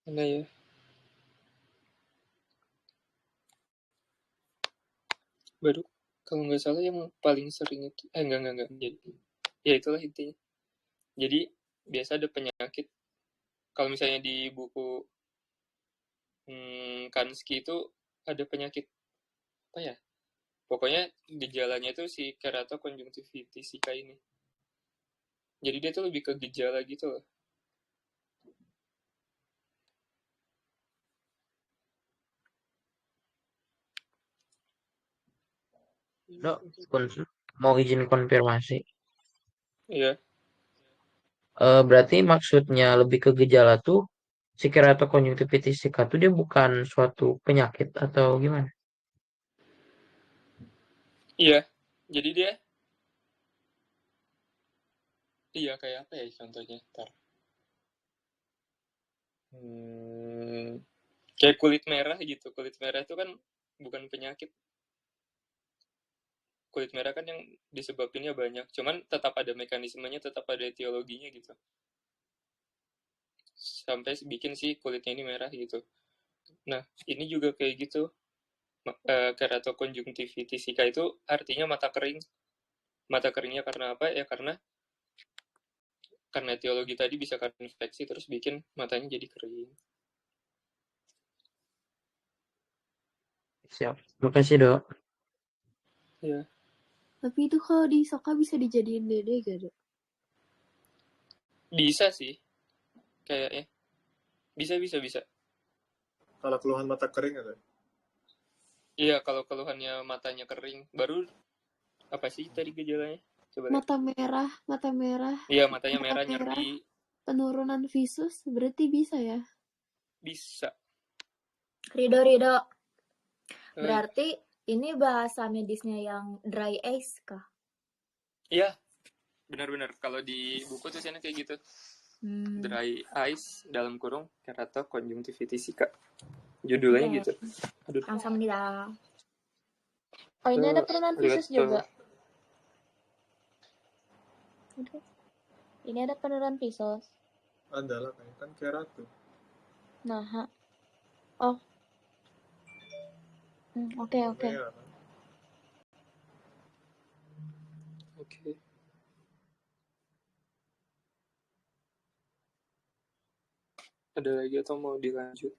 Mana ya? Baru kalau nggak salah yang paling sering itu enggak. Jadi ya itulah intinya. Jadi biasa ada penyakit. Kalau misalnya di buku Kansky itu ada penyakit apa ya? Pokoknya gejalanya itu si keratokonjungtivitis Zika ini. Jadi dia tuh lebih ke gejala gitu loh. Dok, mau izin konfirmasi. Iya. Berarti maksudnya lebih ke gejala tuh si keratokonjungtivitis Zika tuh dia bukan suatu penyakit atau gimana? Iya. Jadi dia kayak apa ya contohnya? Ntar. Kayak kulit merah gitu. Kulit merah itu kan bukan penyakit. Kulit merah kan yang disebabinnya banyak. Cuman tetap ada mekanismenya, tetap ada etiologinya gitu. Sampai bikin si kulitnya ini merah gitu. Nah, ini juga kayak gitu. Keratokonjungtivitis Zika itu artinya mata kering. Mata keringnya karena apa? Ya karena karena etiologi tadi bisa karena infeksi terus bikin matanya jadi kering. Siap. Makasih, Dok. Ya, Tapi itu kalau di Soka bisa dijadiin dede gak, Dok? bisa sih kayaknya. Bisa. Kalau keluhan mata kering ada? Iya, kalau keluhannya matanya kering, baru apa sih tadi gejalanya? Coba lihat. Mata merah, Iya, matanya mata merah, merah, nyeri, penurunan visus, berarti bisa ya? bisa. Rido, Oi, berarti ini bahasa medisnya yang dry eyes kah? iya, benar-benar. Kalau di buku tulisannya kayak gitu. Dry eyes dalam kurung keratoconjunctivitis, Kak. Judulnya Oke. gitu. Aduh. Kamsahamnida. Oh, ini ada penurunan visus juga. Aduh. Ini ada penurunan visus. Ada lah, kan kerato. Nah, oh. Oke. Merah, kan? Oke. Ada lagi atau mau dilanjut?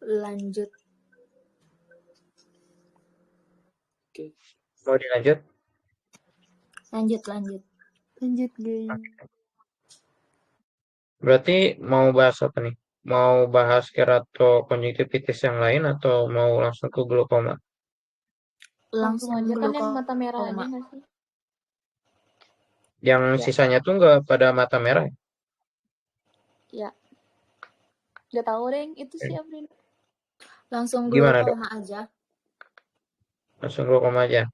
Lanjut. Oke. Mau dilanjut? Lanjut. Lanjut, geng. Berarti mau bahas apa nih? Mau bahas keratokonjungtivitis yang lain atau mau langsung ke glaukoma? Langsung aja kan yang mata merah aja nggak sih? Yang sisanya tuh nggak pada mata merah? Ya. Nggak tahu deh, itu sih April. Langsung Gimana, Dok? glaukoma aja. Langsung glaukoma aja.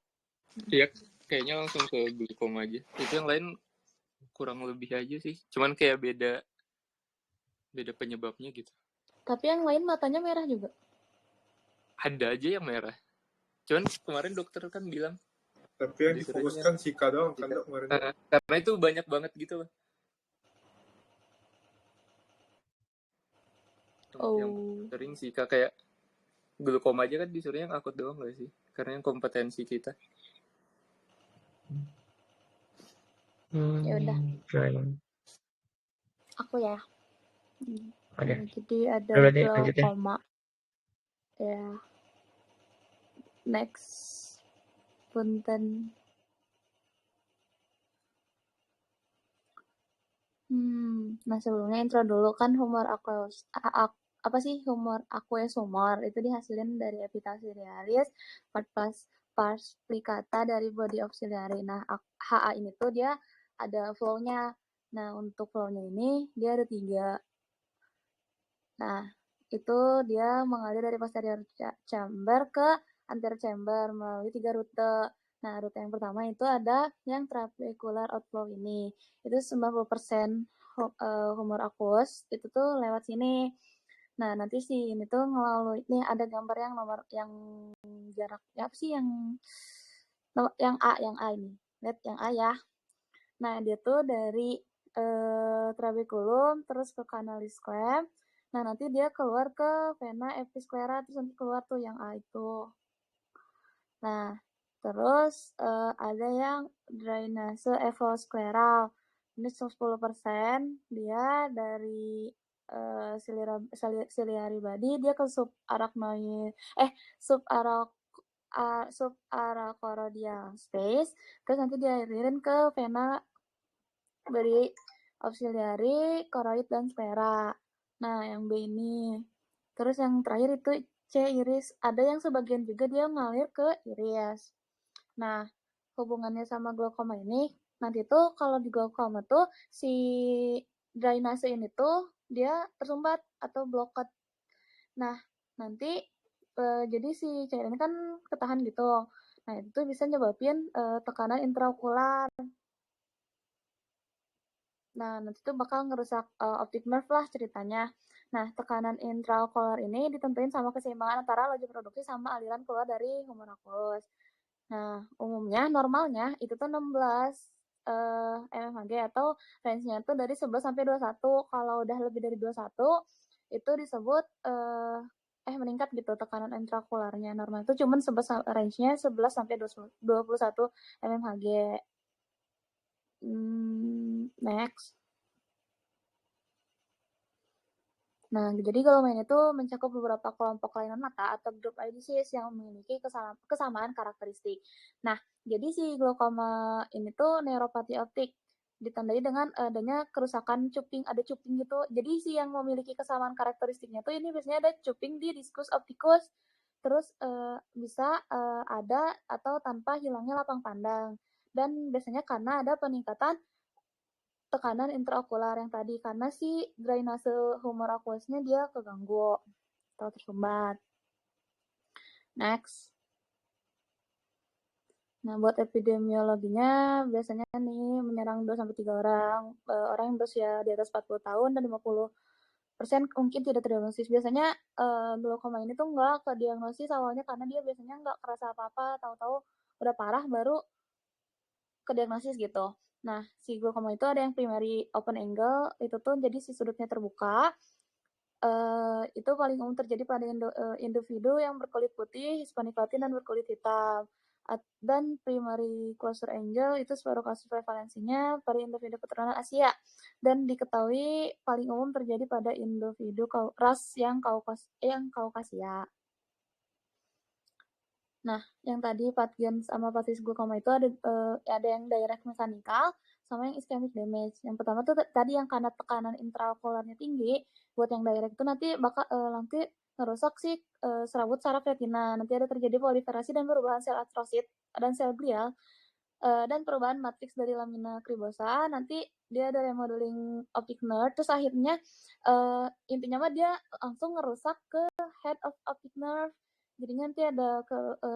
Iya, kayaknya langsung ke glaukoma aja. Itu yang lain kurang lebih aja sih. Cuman kayak beda penyebabnya gitu. Tapi yang lain matanya merah juga. Ada aja yang merah. Cuman kemarin dokter kan bilang. Tapi yang difokuskan Sika doang kan, Dok, kemarin. Karena itu banyak banget gitu loh. Yang sering Sika kayak glaukoma aja kan disuruhnya yang akut doang gak sih? Karena yang kompetensi kita. Ya udah. Aku ya. Oke. Jadi ada Lanjut ya. glaukoma. Ya. Next. Punten. Nah sebelumnya intro dulu kan humor aqueous. Apa sih humor aqueous humor? Itu dihasilin dari epithelial ciliaris, pars plicata dari body of ciliary. Nah, HA ini tuh dia ada flow-nya. Nah, untuk flow-nya ini dia ada 3. Nah, itu dia mengalir dari posterior chamber ke anterior chamber melalui 3 rute. Nah, rute yang pertama itu ada yang trabecular outflow ini. Itu 90% humor aqueous itu tuh lewat sini. Nah, nanti ini tuh melalui ini ada gambar yang nomor yang jaraknya apa sih yang A ini. Lihat yang A ya. Nah, dia tuh dari trabeculum terus ke canalis clamp. Nah, nanti dia keluar ke vena episclera terus nanti keluar tuh yang A itu. Nah, terus ada yang drainase evoscleral. Ini 10% dia dari ciliary body dia ke subarachnoidal space, terus nanti dialirin ke vena body of ciliary, choroid, dan sclera. Nah, yang B ini. Terus yang terakhir itu C iris. Ada yang sebagian juga dia ngalir ke iris. Nah, hubungannya sama glaukoma ini, nanti tuh kalau di glaukoma tuh si drainase ini tuh dia tersumbat atau blocked. Nah, nanti jadi si cairan ini kan ketahan gitu. Nah, itu bisa nyebabin tekanan intraokular. Nah, nanti tuh bakal ngerusak optic nerve lah ceritanya. Nah, tekanan intraokular ini ditentuin sama keseimbangan antara laju produksi sama aliran keluar dari humor aqueous. Nah, umumnya normalnya itu tuh 16 mmHg atau range-nya tuh dari 11 sampai 21. Kalau udah lebih dari 21 itu disebut meningkat gitu tekanan intraokularnya. Normal itu cuman range-nya 11 sampai 21 mmHg. Next. Nah, jadi Goldman itu mencakup beberapa kelompok kelainan mata atau group eye disease yang memiliki kesamaan karakteristik. Nah, jadi si glaukoma ini tuh neuropati optik ditandai dengan adanya kerusakan cuping, ada cuping gitu. Jadi si yang memiliki kesamaan karakteristiknya tuh ini biasanya ada cuping di diskus opticus, terus bisa ada atau tanpa hilangnya lapang pandang. Dan biasanya karena ada peningkatan tekanan intraokular yang tadi karena si drainase humor aqueousnya dia keganggu atau tersumbat. Next. Nah, buat epidemiologinya biasanya nih menyerang 2-3 orang, orang yang berusia di atas 40 tahun dan 50% mungkin tidak terdiagnosis. Biasanya glaukoma ini tuh nggak kediagnosis awalnya karena dia biasanya nggak kerasa apa-apa, tahu-tahu udah parah baru kediagnosis gitu. Nah, si glaukoma itu ada yang primary open angle, itu tuh jadi si sudutnya terbuka. Itu paling umum terjadi pada individu yang berkulit putih, Hispanic Latin, dan berkulit hitam. Dan primary closure angle itu separuh kasus prevalensinya pada individu keturunan Asia. Dan diketahui paling umum terjadi pada individu ras yang Kaukasia. Nah, yang tadi patgen sama patis glaukoma itu ada yang direct mechanical sama yang ischemic damage. Yang pertama tuh tadi yang karena tekanan intraokularnya tinggi, buat yang direct itu nanti bakal nanti ngerusak si serabut saraf retina. Nanti ada terjadi proliferasi dan perubahan sel atrosit dan sel glial dan perubahan matriks dari lamina kribosa. Nanti dia ada remodeling optic nerve, terus akhirnya intinya mah dia langsung ngerusak ke head of optic nerve. Jadinya nanti ada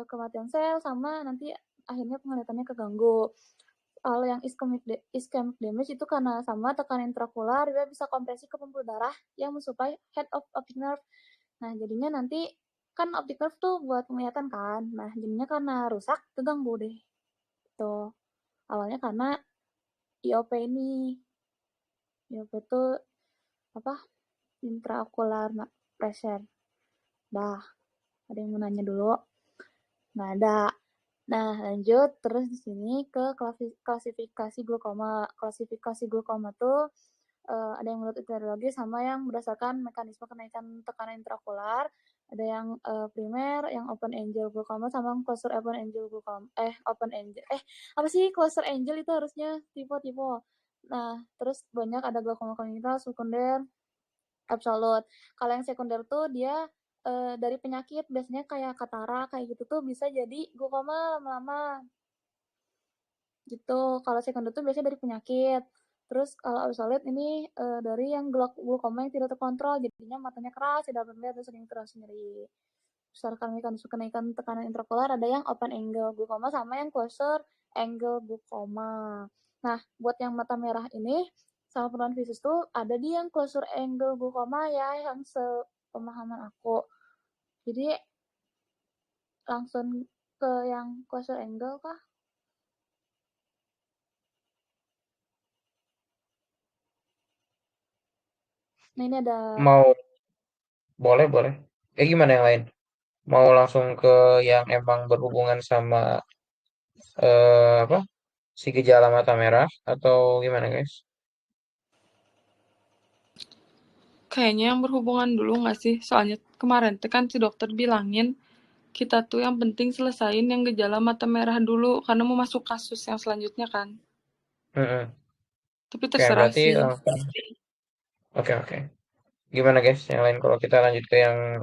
kematian sel sama nanti akhirnya penglihatannya keganggu. Kalau yang ischemic damage itu karena sama tekanan intraokular, dia bisa kompresi ke pembuluh darah yang mensuplai head of optic nerve. Nah, jadinya nanti kan optic nerve tuh buat penglihatan kan. Nah, jadinya karena rusak keganggu deh. Tuh. Awalnya karena IOP ini. IOP itu apa? Intraocular pressure. Dah. Ada yang mau nanya dulu? Nggak ada. Nah, lanjut terus di sini ke klasifikasi glaukoma. Klasifikasi glaukoma tuh ada yang menurut etiologi sama yang berdasarkan mekanisme kenaikan tekanan intraokular. Ada yang primer, yang open angle glaukoma sama yang closure open angle glaukoma. Apa sih closure angle itu harusnya tipe-tipe. Nah, terus banyak ada glaukoma kongenital, sekunder, absolut. Kalau yang sekunder tuh dia dari penyakit biasanya kayak katara kayak gitu tuh bisa jadi glaukoma lama-lama gitu. Kalau sekunder tuh biasanya dari penyakit. Terus kalau absolut ini dari yang glaukoma yang tidak terkontrol, jadinya matanya keras, tidak melihat dan sering terasa nyeri. Berdasarkan mekanisme kenaikan tekanan intraokular ada yang open angle glaukoma sama yang closure angle glaukoma. Nah, buat yang mata merah ini sama penurunan visus tuh ada di yang closure angle glaukoma ya, yang sepemahaman aku. Jadi langsung ke yang closure angle kah? Nah, ini ada boleh. Gimana yang lain? Mau langsung ke yang emang berhubungan sama apa? Si gejala mata merah atau gimana, guys? Kayaknya yang berhubungan dulu nggak sih? Soalnya kemarin tuh kan si dokter bilangin kita tuh yang penting selesain yang gejala mata merah dulu karena mau masuk kasus yang selanjutnya kan. Tapi Oke, terserah berarti sih. Oke. Gimana, guys? Yang lain kalau kita lanjut ke yang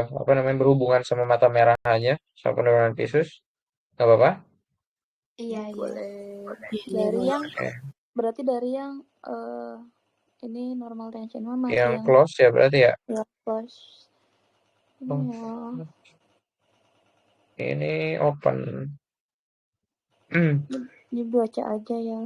apa namanya berhubungan sama mata merah aja, sama penurunan visus, nggak apa-apa? Iya. Boleh. Iya, Dari boleh. yang berarti dari yang ini normal tension mah masih Yang yang close ya berarti ya? ya close. Oh, Ini ya. ini open. Dibaca aja ya.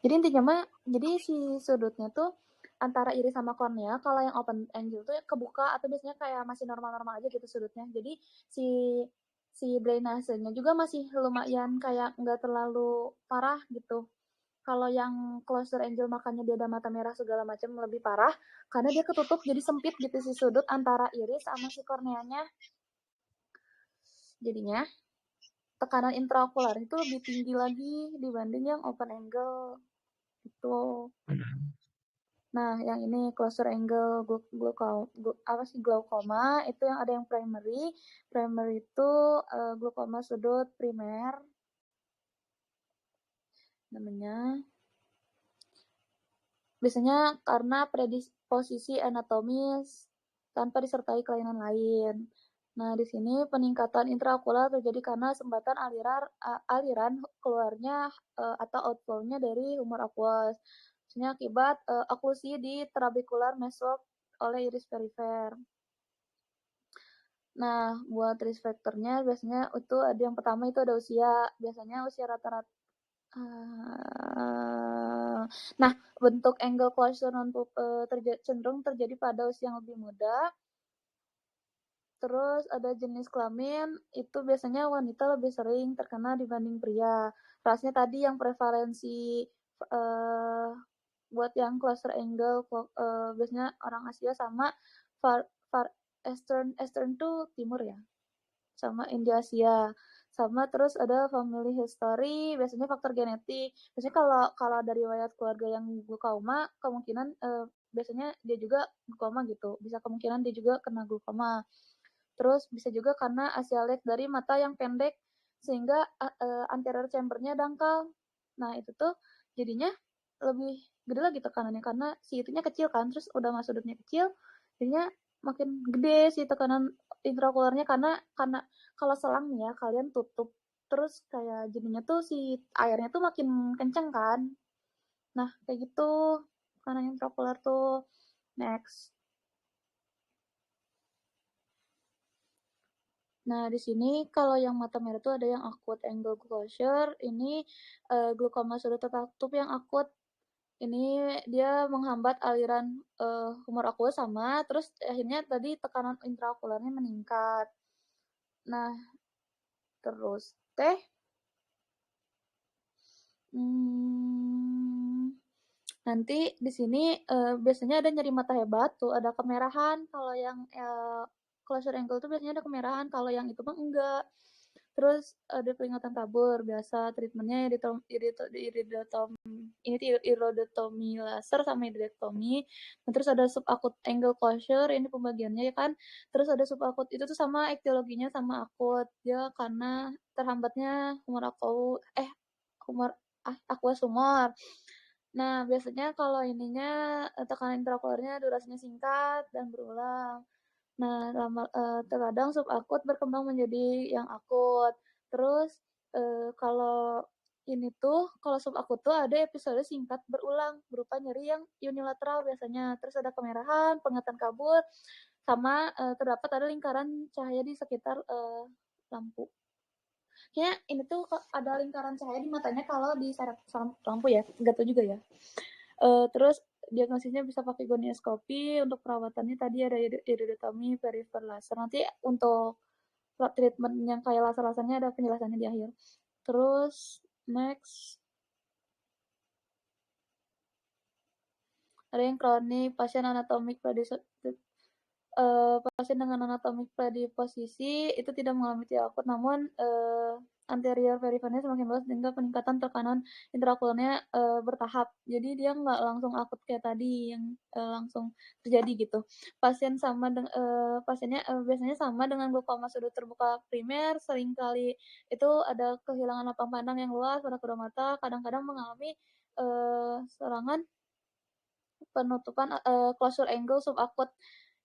Jadi intinya mah, jadi si sudutnya tuh antara iris sama kornea, kalau yang open angle tuh kebuka atau biasanya kayak masih normal-normal aja gitu sudutnya. Jadi si drainasenya juga masih lumayan kayak nggak terlalu parah gitu. Kalau yang closer angle makanya dia ada mata merah segala macam lebih parah karena dia ketutup jadi sempit gitu si sudut antara iris sama si korneanya. Jadinya tekanan intraokular itu lebih tinggi lagi dibanding yang open angle gitu. Nah, yang ini closer angle glaukoma itu yang ada yang primary. Primary itu glaukoma sudut primer namanya. Biasanya karena predisposisi anatomis tanpa disertai kelainan lain. Nah, di sini peningkatan intraokular terjadi karena sumbatan aliran keluarnya atau outflow-nya dari humor aqueous. Maksudnya akibat oklusi di trabecular mesop oleh iris perifer. Nah, buat risk factor-nya biasanya itu ada yang pertama itu ada usia. Biasanya usia rata-rata nah, bentuk angle closure cenderung terjadi pada usia yang lebih muda. Terus ada jenis kelamin, itu biasanya wanita lebih sering terkena dibanding pria. Rasnya tadi yang prevalensi buat yang closer angle biasanya orang Asia sama far Eastern tuh timur ya, sama India Asia. Sama terus ada family history, biasanya faktor genetik. Biasanya kalau dari riwayat keluarga yang glaukoma, kemungkinan biasanya dia juga glaukoma gitu. Bisa kemungkinan dia juga kena glaukoma. Terus bisa juga karena asialek dari mata yang pendek sehingga anterior chamber-nya dangkal. Nah, itu tuh jadinya lebih gede lagi tekanannya karena si itunya kecil kan, terus udah masuk sudutnya kecil, jadinya makin gede si tekanan intraokularnya karena kalau selang nih ya kalian tutup terus kayak jadinya tuh si airnya tuh makin kenceng kan. Nah, kayak gitu tekanan intraokular tuh. Next. Nah, di sini kalau yang mata merah itu ada yang acute angle closure. Ini glaukoma sudut tertutup yang akut. Ini dia menghambat aliran humor aqueous sama, terus akhirnya tadi tekanan intraokularnya meningkat. Nah, terus nanti di sini biasanya ada nyeri mata hebat tuh, ada kemerahan. Kalau yang closure angle tuh biasanya ada kemerahan, kalau yang itu mah enggak. Terus ada peringatan kabur, biasa treatmentnya iridotomi laser sama iridotomi. Nah, terus ada subakut angle closure, ini pembagiannya ya kan. Terus ada subakut, itu tuh sama etiologinya sama akut. Dia karena terhambatnya aqueous humor. Nah, biasanya kalau ininya tekanan intraokularnya durasinya singkat dan berulang. Nah, terkadang subakut berkembang menjadi yang akut. Terus kalau ini tuh, kalau subakut tuh ada episode singkat berulang berupa nyeri yang unilateral biasanya. Terus ada kemerahan, pengetahuan kabur, sama terdapat ada lingkaran cahaya di sekitar lampu. Kayaknya ini tuh ada lingkaran cahaya di matanya kalau diseret lampu ya, nggak tahu juga ya. Terus diagnosisnya bisa pakai gonioskopi, untuk perawatannya tadi ada iridotomi, perifer laser. Nanti untuk treatment yang kayak laser-lasernya ada penjelasannya di akhir. Terus next ada yang kronik, pasien dengan anatomik predisposisi itu tidak mengalami tiak akut, namun anterior perifernya semakin luas sehingga peningkatan tekanan intraokularnya bertahap. Jadi dia nggak langsung akut kayak tadi yang langsung terjadi gitu. Pasiennya biasanya sama dengan glaukoma sudut terbuka primer, seringkali itu ada kehilangan lapang pandang yang luas pada kedua mata, kadang-kadang mengalami serangan penutupan closure angle subakut.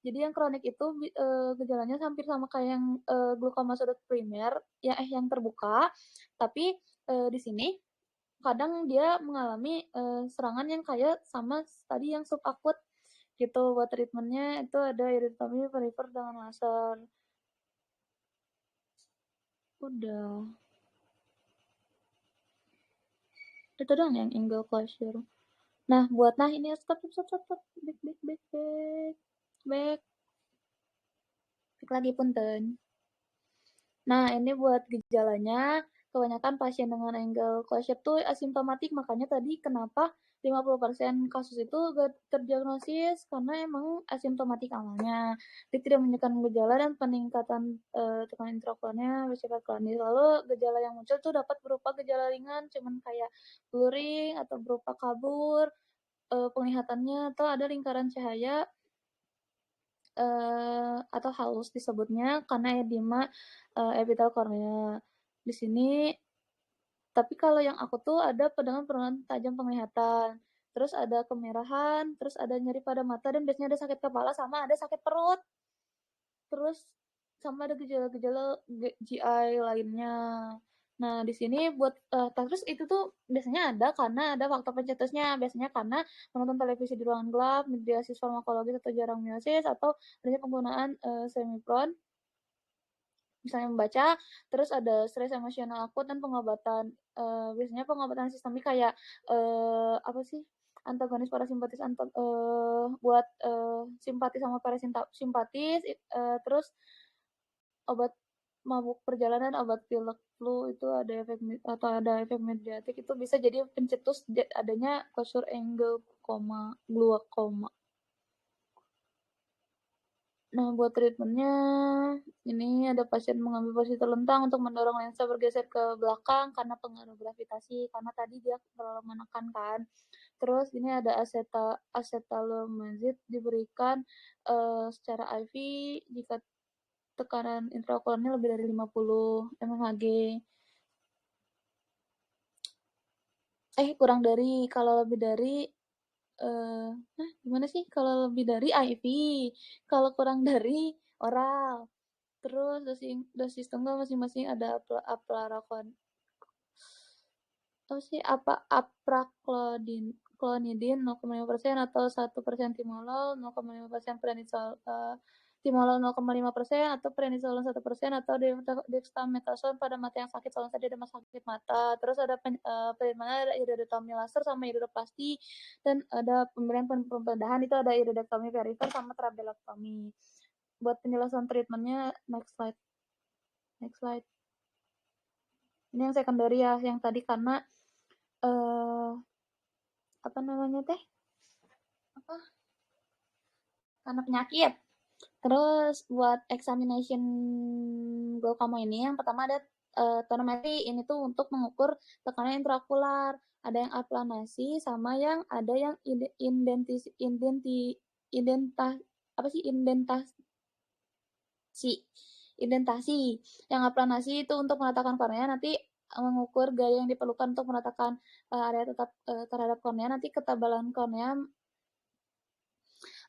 Jadi yang kronik itu gejalanya hampir sama kayak yang glaukoma sudut primer yang terbuka, tapi di sini kadang dia mengalami serangan yang kayak sama tadi yang subakut gitu. Buat treatmentnya itu ada iridotomi perifer dengan laser. Udah. Itu dong yang angle closure. Nah, ini stop. Back lagi punten. Nah, ini buat gejalanya kebanyakan pasien dengan angle closure tuh asimptomatik, makanya tadi kenapa 50% kasus itu gak terdiagnosis karena emang asimptomatik awalnya. Dia tidak menunjukkan gejala dan peningkatan tekanan intraokularnya bersifat kronis. Lalu gejala yang muncul tuh dapat berupa gejala ringan, cuman kayak blurring atau berupa kabur penglihatannya, atau ada lingkaran cahaya atau halus disebutnya karena edema epitel kornea. Di sini tapi kalau yang aku tuh ada penurunan tajam penglihatan, terus ada kemerahan, terus ada nyeri pada mata, dan biasanya ada sakit kepala sama ada sakit perut. Terus sama ada gejala-gejala GI lainnya. Nah, di sini buat terus itu tuh biasanya ada karena ada faktor pencetusnya, biasanya karena menonton televisi di ruangan gelap, mediasis farmakologis atau jarang miosis, atau adanya penggunaan semipron misalnya membaca, terus ada stres emosional akut dan pengobatan. Biasanya pengobatan sistemik kayak apa sih? Antagonis parasimpatis buat simpatis sama parasimpatis, terus obat mabuk perjalanan, obat pilek flu itu ada efek mediatik, itu bisa jadi pencetus adanya closure angle glaucoma. Nah, buat treatmentnya, ini ada pasien mengambil posisi terlentang untuk mendorong lensa bergeser ke belakang karena pengaruh gravitasi, karena tadi dia terlalu menekan kan. Terus ini ada acetaldehyde diberikan secara IV jika tekanan intraokularnya lebih dari 50 mmHg. Kurang dari, kalau lebih dari gimana sih? Kalau lebih dari IV, kalau kurang dari oral. Terus dosis tunggal masing-masing ada clonidin 0,5% atau 1% timolol, 0,5% timolol 0,5% atau prednisolon 1% atau dexamethasone pada mata yang sakit, soalnya tadi ada sakit mata. Terus ada penerimaan ada iridotomi laser sama iridoplasti, dan ada pemberian pembedahan itu ada iridektomi perifer sama trabelektomi. Buat penjelasan treatmentnya next slide. Ini yang secondary ya, yang tadi karena karena penyakit. Terus buat examination glaucoma ini yang pertama ada tonometri, ini tuh untuk mengukur tekanan intraokular. Ada yang aplanasi sama yang ada yang indentasi. Yang aplanasi itu untuk meratakan kornea, nanti mengukur gaya yang diperlukan untuk meratakan area tetap terhadap kornea. Nanti ketebalan kornea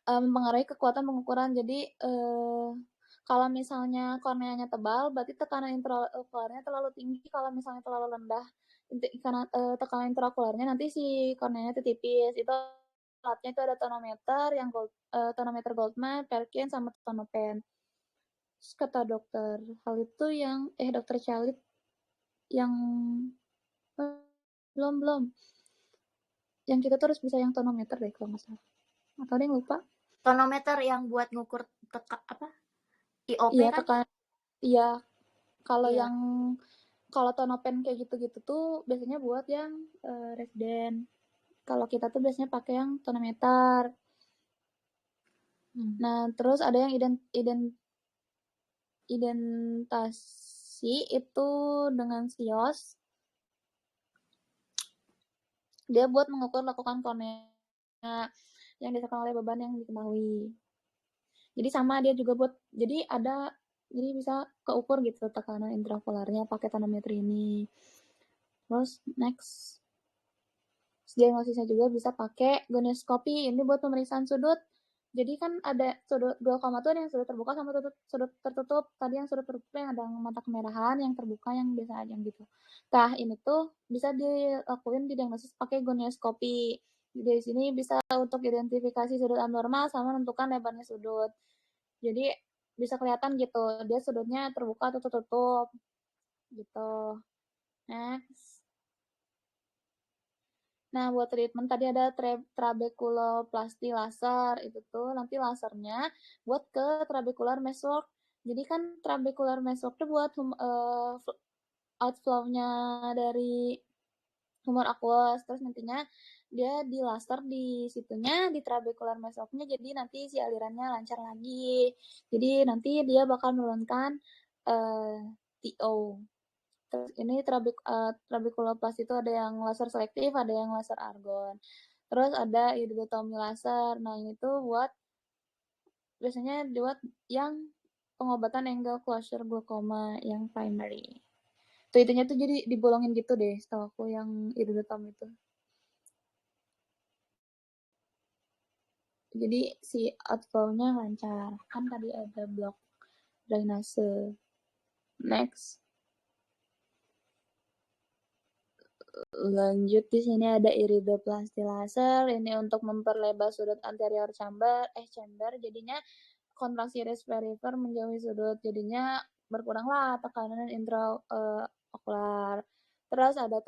mempengaruhi kekuatan pengukuran. Jadi kalau misalnya korneanya tebal, berarti tekanan intraokularnya terlalu tinggi. Kalau misalnya terlalu rendah tekanan intraokularnya, nanti si korneanya itu tipis. Itu alatnya itu ada tonometer, tonometer Goldman, Perkin, sama tonopen. Terus kata dokter hal itu yang dokter Chalit yang belum yang kita tuh harus bisa yang tonometer deh kalau nggak salah, atau ada yang lupa. Tonometer yang buat ngukur IOP kan? Iya, kalau yang kalau tonopen kayak gitu-gitu tuh biasanya buat yang residen. Kalau kita tuh biasanya pakai yang tonometer. Nah, terus ada yang identasi itu dengan SIOS. Dia buat mengukur lekukan kornea yang disebabkan oleh beban yang diketahui. Jadi sama dia juga buat, jadi bisa keukur gitu tekanan intraokularnya pakai tonometri ini. Terus next, diagnosisnya juga bisa pakai gonioscopy, ini buat pemeriksaan sudut. Jadi kan ada sudut glaucoma tuh ada yang sudut terbuka sama sudut tertutup. Tadi yang sudut tertutup yang ada mata kemerahan, yang terbuka yang biasa aja gitu. Nah, ini tuh bisa dilakuin di diagnosis pakai gonioscopy. Di sini bisa untuk identifikasi sudut abnormal sama menentukan lebarnya sudut. Jadi bisa kelihatan gitu, dia sudutnya terbuka atau tertutup gitu. Next. Nah, buat treatment tadi ada trabeculoplasty laser, itu tuh nanti lasernya buat ke trabecular meshwork. Jadi kan trabecular meshwork tuh buat outflow-nya dari humor aqueous, terus nantinya dia di laser di situnya, di trabecular mesoknya, jadi nanti si alirannya lancar lagi. Jadi nanti dia bakal menurunkan TO. Terus ini trabeculoplasty itu ada yang laser selektif, ada yang laser argon. Terus ada iridotomi laser. Nah, ini tuh biasanya buat yang pengobatan angle closure glaucoma yang primary. Tuh itunya tuh jadi dibolongin gitu deh, setahu aku yang iridotomi itu. Jadi si outflow-nya lancar. Kan tadi ada blok drainase. Next. Lanjut di sini ada iridoplasti laser. Ini untuk memperlebar sudut anterior chamber. Jadinya kontraksi iris perifer menjauhi sudut. Jadinya berkuranglah tekanan intraokular. Terus ada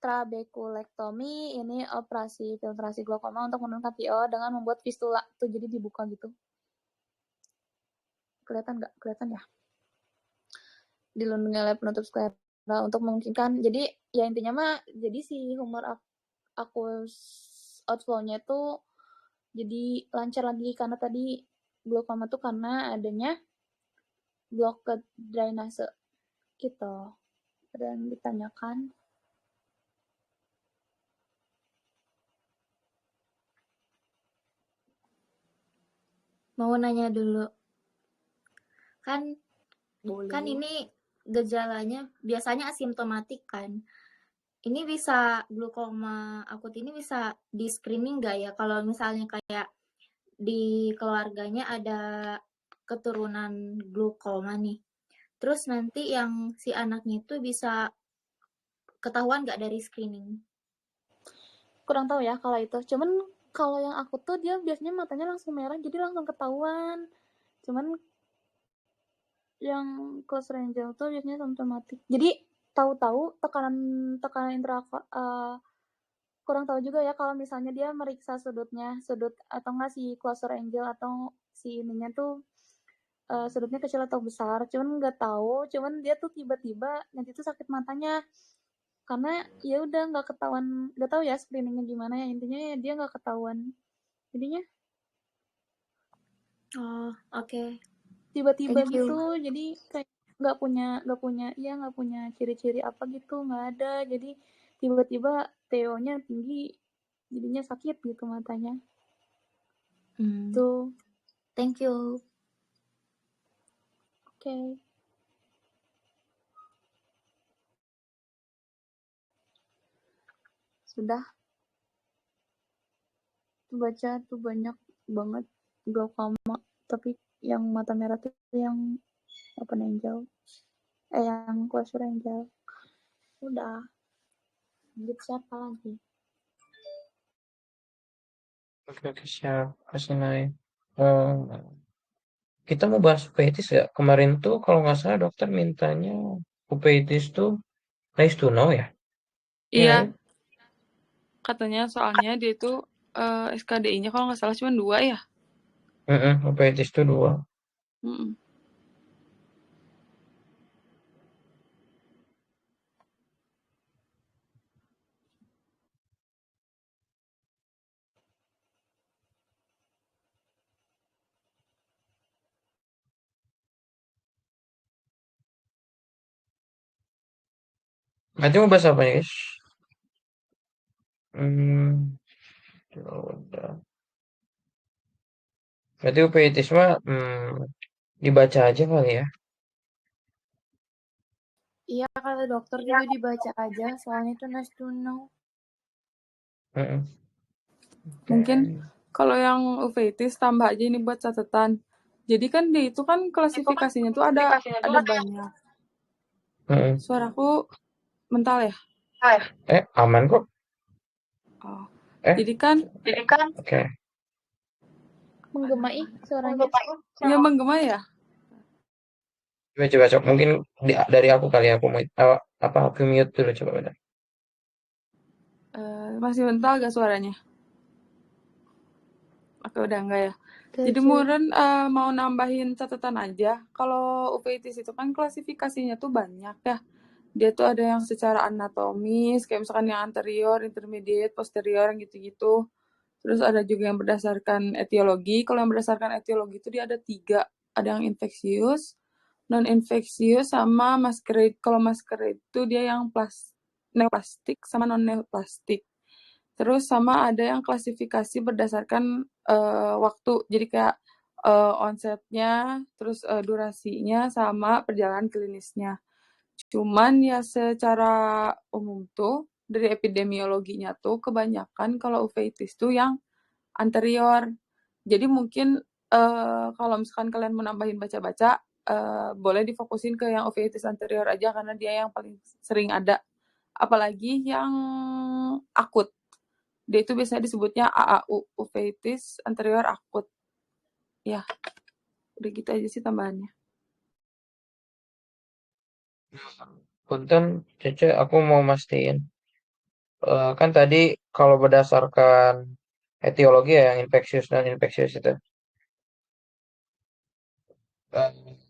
trabekulektomi. Ini operasi filtrasi glaukoma untuk menurunkan TO dengan membuat fistula. Tuh jadi dibuka gitu. Kelihatan nggak? Kelihatan ya? Dilindungi oleh penutup sklera untuk memungkinkan. Jadi ya intinya mah jadi si humor aqueous outflow-nya itu jadi lancar lagi karena tadi glaukoma tuh karena adanya blockade drainase gitu. Ada yang ditanyakan? Mau nanya dulu. Kan Boleh. ini gejalanya biasanya asimptomatik kan. Ini bisa glaukoma akut ini bisa di screening nggak ya? Kalau misalnya kayak di keluarganya ada keturunan glaukoma nih. Terus nanti yang si anaknya itu bisa ketahuan nggak dari screening? Kurang tahu ya kalau itu. Cuman kalau yang aku tuh dia biasanya matanya langsung merah jadi langsung ketahuan. Cuman yang close range tuh biasanya symptomatic. Jadi tahu-tahu tekanan kurang tahu juga ya kalau misalnya dia meriksa sudut atau enggak si closer angle atau si ininya tuh sudutnya kecil atau besar. Cuman nggak tahu. Cuman dia tuh tiba-tiba nanti tuh sakit matanya karena ya udah nggak ketahuan, nggak tahu ya screeningnya gimana ya, intinya ya dia nggak ketahuan jadinya. Oh, oke. Tiba-tiba Thank you. gitu, jadi kayak nggak punya ciri-ciri apa gitu, nggak ada. Jadi tiba-tiba TO-nya tinggi, jadinya sakit gitu matanya. Tuh. Thank you. Oke. Sudah. Tuh baca tuh banyak banget glaukoma, tapi yang mata merah tuh yang open angel. Yang closure angel. Udah. Lanjut siapa lagi? Oke, siap. Kasih naik. Kita mau bahas uveitis ya. Kemarin tuh kalau nggak salah dokter mintanya uveitis tuh nice to know ya. Iya. Katanya soalnya dia itu SKDI-nya kalau nggak salah cuma 2 ya. Uveitis tuh 2. Nanti mau bahas apa ya, guys? Udah. Berarti uveitis mah dibaca aja kali ya. Iya, kata dokter juga dibaca aja, soalnya itu nice to know. Mungkin kalau yang uveitis tambah aja ini buat catatan. Jadi kan dia itu kan klasifikasinya tuh ada banyak. Suaraku mental ya? Aman kok. Oh. Jadi kan Oke. Menggema suaranya. Ya menggema ya? Coba mungkin dari aku kali aku mau aku mute dulu coba bentar. Masih mental gak suaranya? Udah enggak ya? Oke, Jadi Ci. Muren mau nambahin catatan aja. Kalau uveitis itu kan klasifikasinya tuh banyak ya. Dia tuh ada yang secara anatomis, kayak misalkan yang anterior, intermediate, posterior, gitu-gitu. Terus ada juga yang berdasarkan etiologi. Kalau yang berdasarkan etiologi itu dia ada 3. Ada yang infeksius, non-infeksius, sama masquerade. Kalau masquerade itu dia yang neoplastik sama non-neoplastik. Terus sama ada yang klasifikasi berdasarkan waktu. Jadi kayak onsetnya, terus durasinya, sama perjalanan klinisnya. Cuman ya secara umum tuh dari epidemiologinya tuh kebanyakan kalau uveitis tuh yang anterior. Jadi mungkin kalau misalkan kalian mau nambahin baca-baca, boleh difokusin ke yang uveitis anterior aja karena dia yang paling sering ada. Apalagi yang akut. Dia itu biasanya disebutnya AAU, uveitis anterior akut. Ya, udah gitu aja sih tambahannya. Punten, Cece, aku mau mastiin. Kan tadi kalau berdasarkan etiologi ya, yang infeksius dan infeksius itu.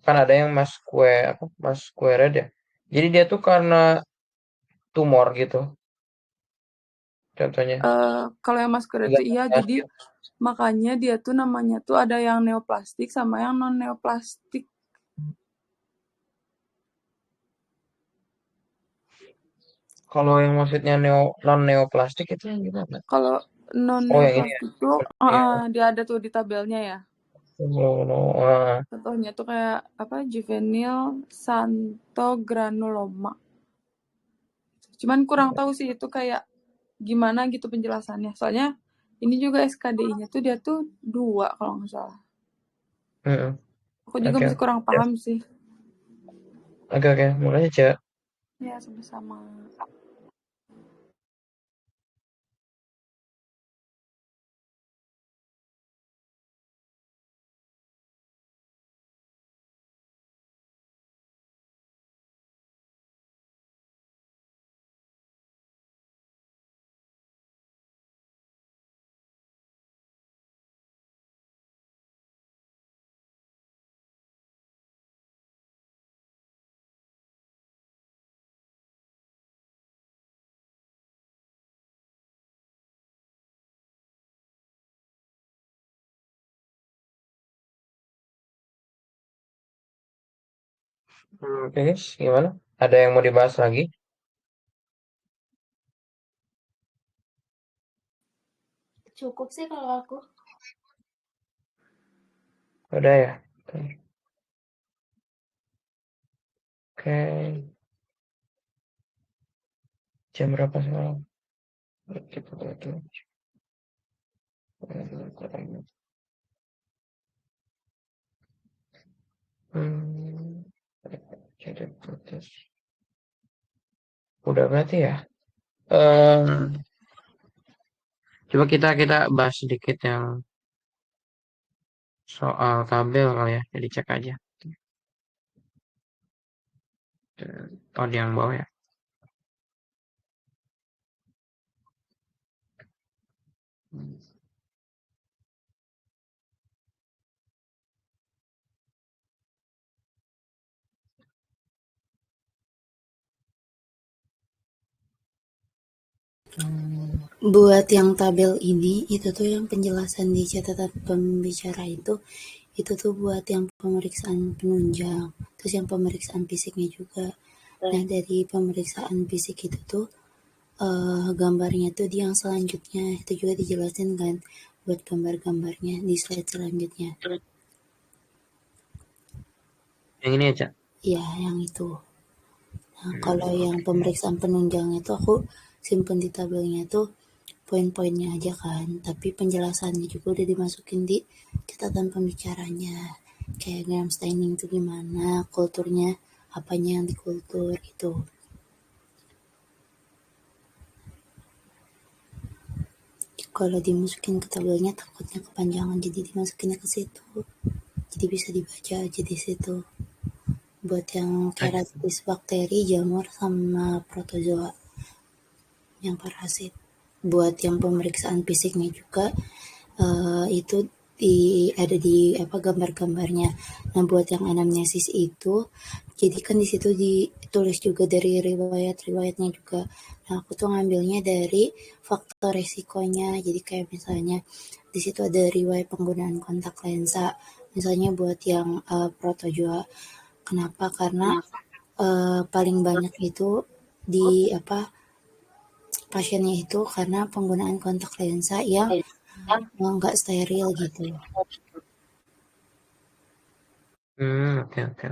Kan ada yang masquerade ya. Jadi dia tuh karena tumor gitu, contohnya. Kalau yang masquerade itu iya, Ganas jadi gitu. makanya dia tuh namanya tuh ada yang neoplastik sama yang non-neoplastik. Kalau yang maksudnya non-neoplastik itu yang gimana? Kalau Oh, yang ini ya. non-neoplastik tuh Yang dia ada tuh di tabelnya ya. no, Contohnya tuh kayak apa? Juvenile xanthogranuloma. Cuman kurang tahu sih itu kayak gimana gitu penjelasannya. Soalnya ini juga SKDI-nya tuh dia tuh 2 kalau nggak salah. Aku juga Oke. masih kurang paham sih. Oke. Makasih, Cak. Ya, sama-sama. Oke, guys, gimana? Ada yang mau dibahas lagi? Cukup sih kalau aku. Udah ya. Oke. Jam berapa sekarang? Kita lihat dulu. Jadi putus. Udah berarti ya. Coba kita bahas sedikit yang soal tabel kali ya. Jadi cek aja. Oh, di yang bawah ya. Buat yang tabel ini, itu tuh yang penjelasan di catatan pembicara itu tuh buat yang pemeriksaan penunjang, terus yang pemeriksaan fisiknya juga. Nah, dari pemeriksaan fisik itu tuh gambarnya tuh di yang selanjutnya itu juga dijelasin kan buat gambar-gambarnya di slide selanjutnya. Yang ini ya, Cak? Iya, yang itu. Nah, kalau yang pemeriksaan penunjang itu aku simpen di tabelnya tuh poin-poinnya aja kan, tapi penjelasannya juga udah dimasukin di catatan pembicaranya. Kayak gram staining itu gimana, kulturnya, apanya yang dikultur gitu. Kalau dimasukin ke tabelnya takutnya kepanjangan, jadi dimasukinnya ke situ. Jadi bisa dibaca aja di situ. Buat yang keratis bakteri, jamur, sama protozoa yang parasit. Buat yang pemeriksaan fisiknya juga itu ada di apa gambar-gambarnya. Nah, buat yang anamnesis itu, jadi kan di situ ditulis juga dari riwayat-riwayatnya juga. Nah, aku tuh ngambilnya dari faktor resikonya. Jadi kayak misalnya di situ ada riwayat penggunaan kontak lensa. Misalnya buat yang protozoa. Kenapa? Karena paling banyak itu di apa pasiennya itu karena penggunaan kontak lensa yang nggak steril gitu. Oke oke.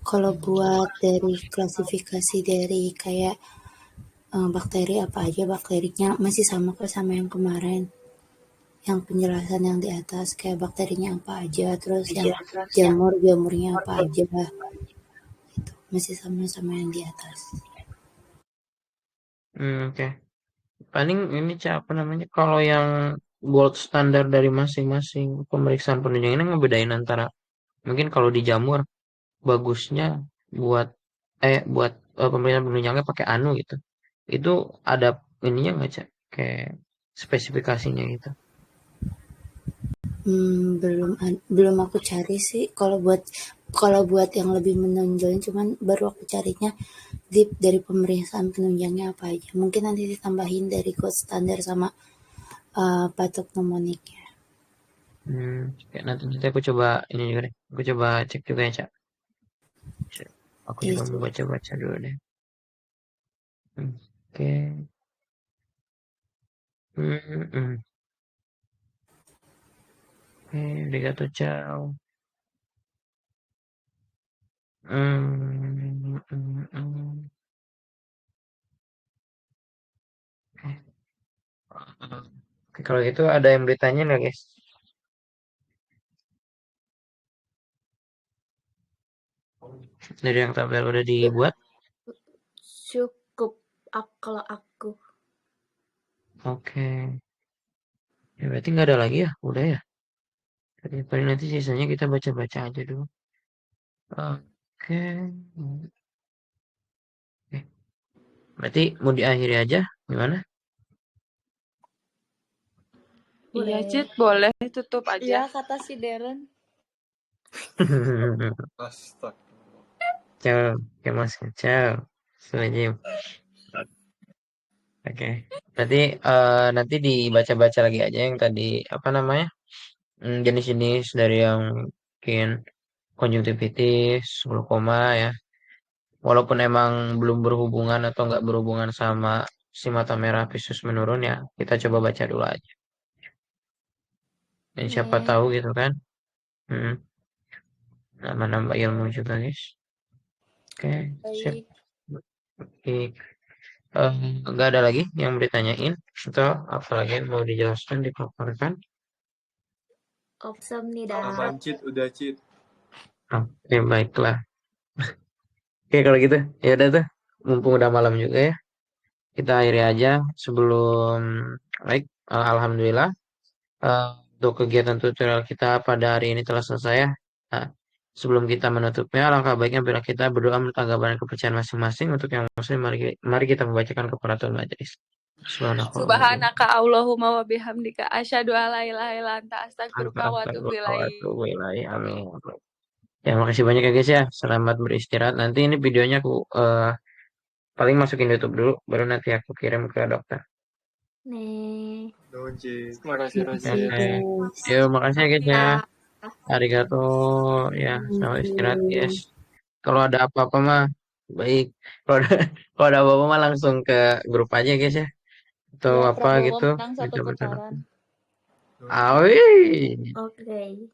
Kalau buat dari klasifikasi dari kayak bakteri apa aja, bakterinya masih sama kok sama yang kemarin. Yang penjelasan yang di atas kayak bakterinya apa aja, terus yang jamurnya apa aja, gitu. Masih sama-sama yang di atas. Oke. Paling ini apa namanya? Kalau yang gold standar dari masing-masing pemeriksaan penunjang ini ngebedain antara mungkin kalau di jamur bagusnya buat buat pemeriksaan penunjangnya pakai anu gitu. Itu ada ininya nggak Cak? Kayak spesifikasinya gitu. Belum aku cari sih kalau buat yang lebih menonjolnya, cuman baru aku carinya dari pemeriksaan penunjangnya apa aja. Mungkin nanti ditambahin dari gold standar sama patognomoniknya. Kayak nanti aku coba ini juga deh. Aku coba cek juga ya Cak. Aku juga mau baca-baca dulu deh. Oke. Arigato, ciao. Oke, kalau gitu ada yang bertanya nggak guys? Dari yang tabel udah dibuat? Cukup kalau aku. Oke. Ya berarti nggak ada lagi ya? Udah ya? Jadi paling nanti sisanya kita baca-baca aja dulu. Oke. Oke. Berarti mau diakhiri aja? Gimana? Iya, Cid, boleh tutup aja. Iya, kata si Darren. Astaga. Ciao. Oke mas. Ciao. Selanjutnya. Oke. Berarti nanti dibaca-baca lagi aja yang tadi apa namanya? Jenis-jenis dari yang mungkin konjungtivitis, glaukoma ya. Walaupun emang belum berhubungan atau nggak berhubungan sama si mata merah visus menurun ya, kita coba baca dulu aja. Dan siapa tahu gitu kan. Nambah-nambah ilmu juga guys. Oke, siap. Oke. Nggak ada lagi yang mau ditanyain atau apa lagi yang mau dijelaskan, dipaparkan? Aman, Cid, udah Cid. Oke, baiklah. Oke, kalau gitu ya udah tuh. Mumpung udah malam juga ya. Kita akhiri aja sebelum baik. Alhamdulillah untuk kegiatan tutorial kita pada hari ini telah selesai ya. Nah, sebelum kita menutupnya, alangkah baiknya bila kita berdoa minta gambaran kepercayaan masing-masing. Untuk yang muslim, mari kita membacakan keparatul majelis. Subhanaka Allahumma wa bihamdika asyhadu an la ilaha illa anta astaghfiruka wa atubu ilaik. Amin. Ya, makasih banyak ya guys ya. Selamat beristirahat. Nanti ini videonya aku paling masukin YouTube dulu, baru nanti aku kirim ke dokter. Nih. Makasih Rosi. Yo, makasih ya guys ya. Arigato ya, selamat istirahat guys. Kalau ada apa-apa mah baik. Kalau ada apa-apa mah langsung ke grup aja guys ya. Atau Ya, apa Prabowo gitu. menang 1-0. Awi. Oke.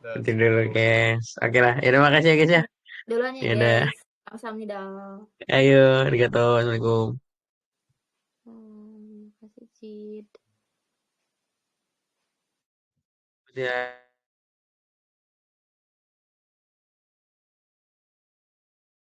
Nanti dulu guys. Oke lah. Ya, terima kasih ya guys ya. Duluan ya Yaudah. guys. Kamsahamnida. Ayo, arigato. Assalamualaikum. Kasih Cid. Ya.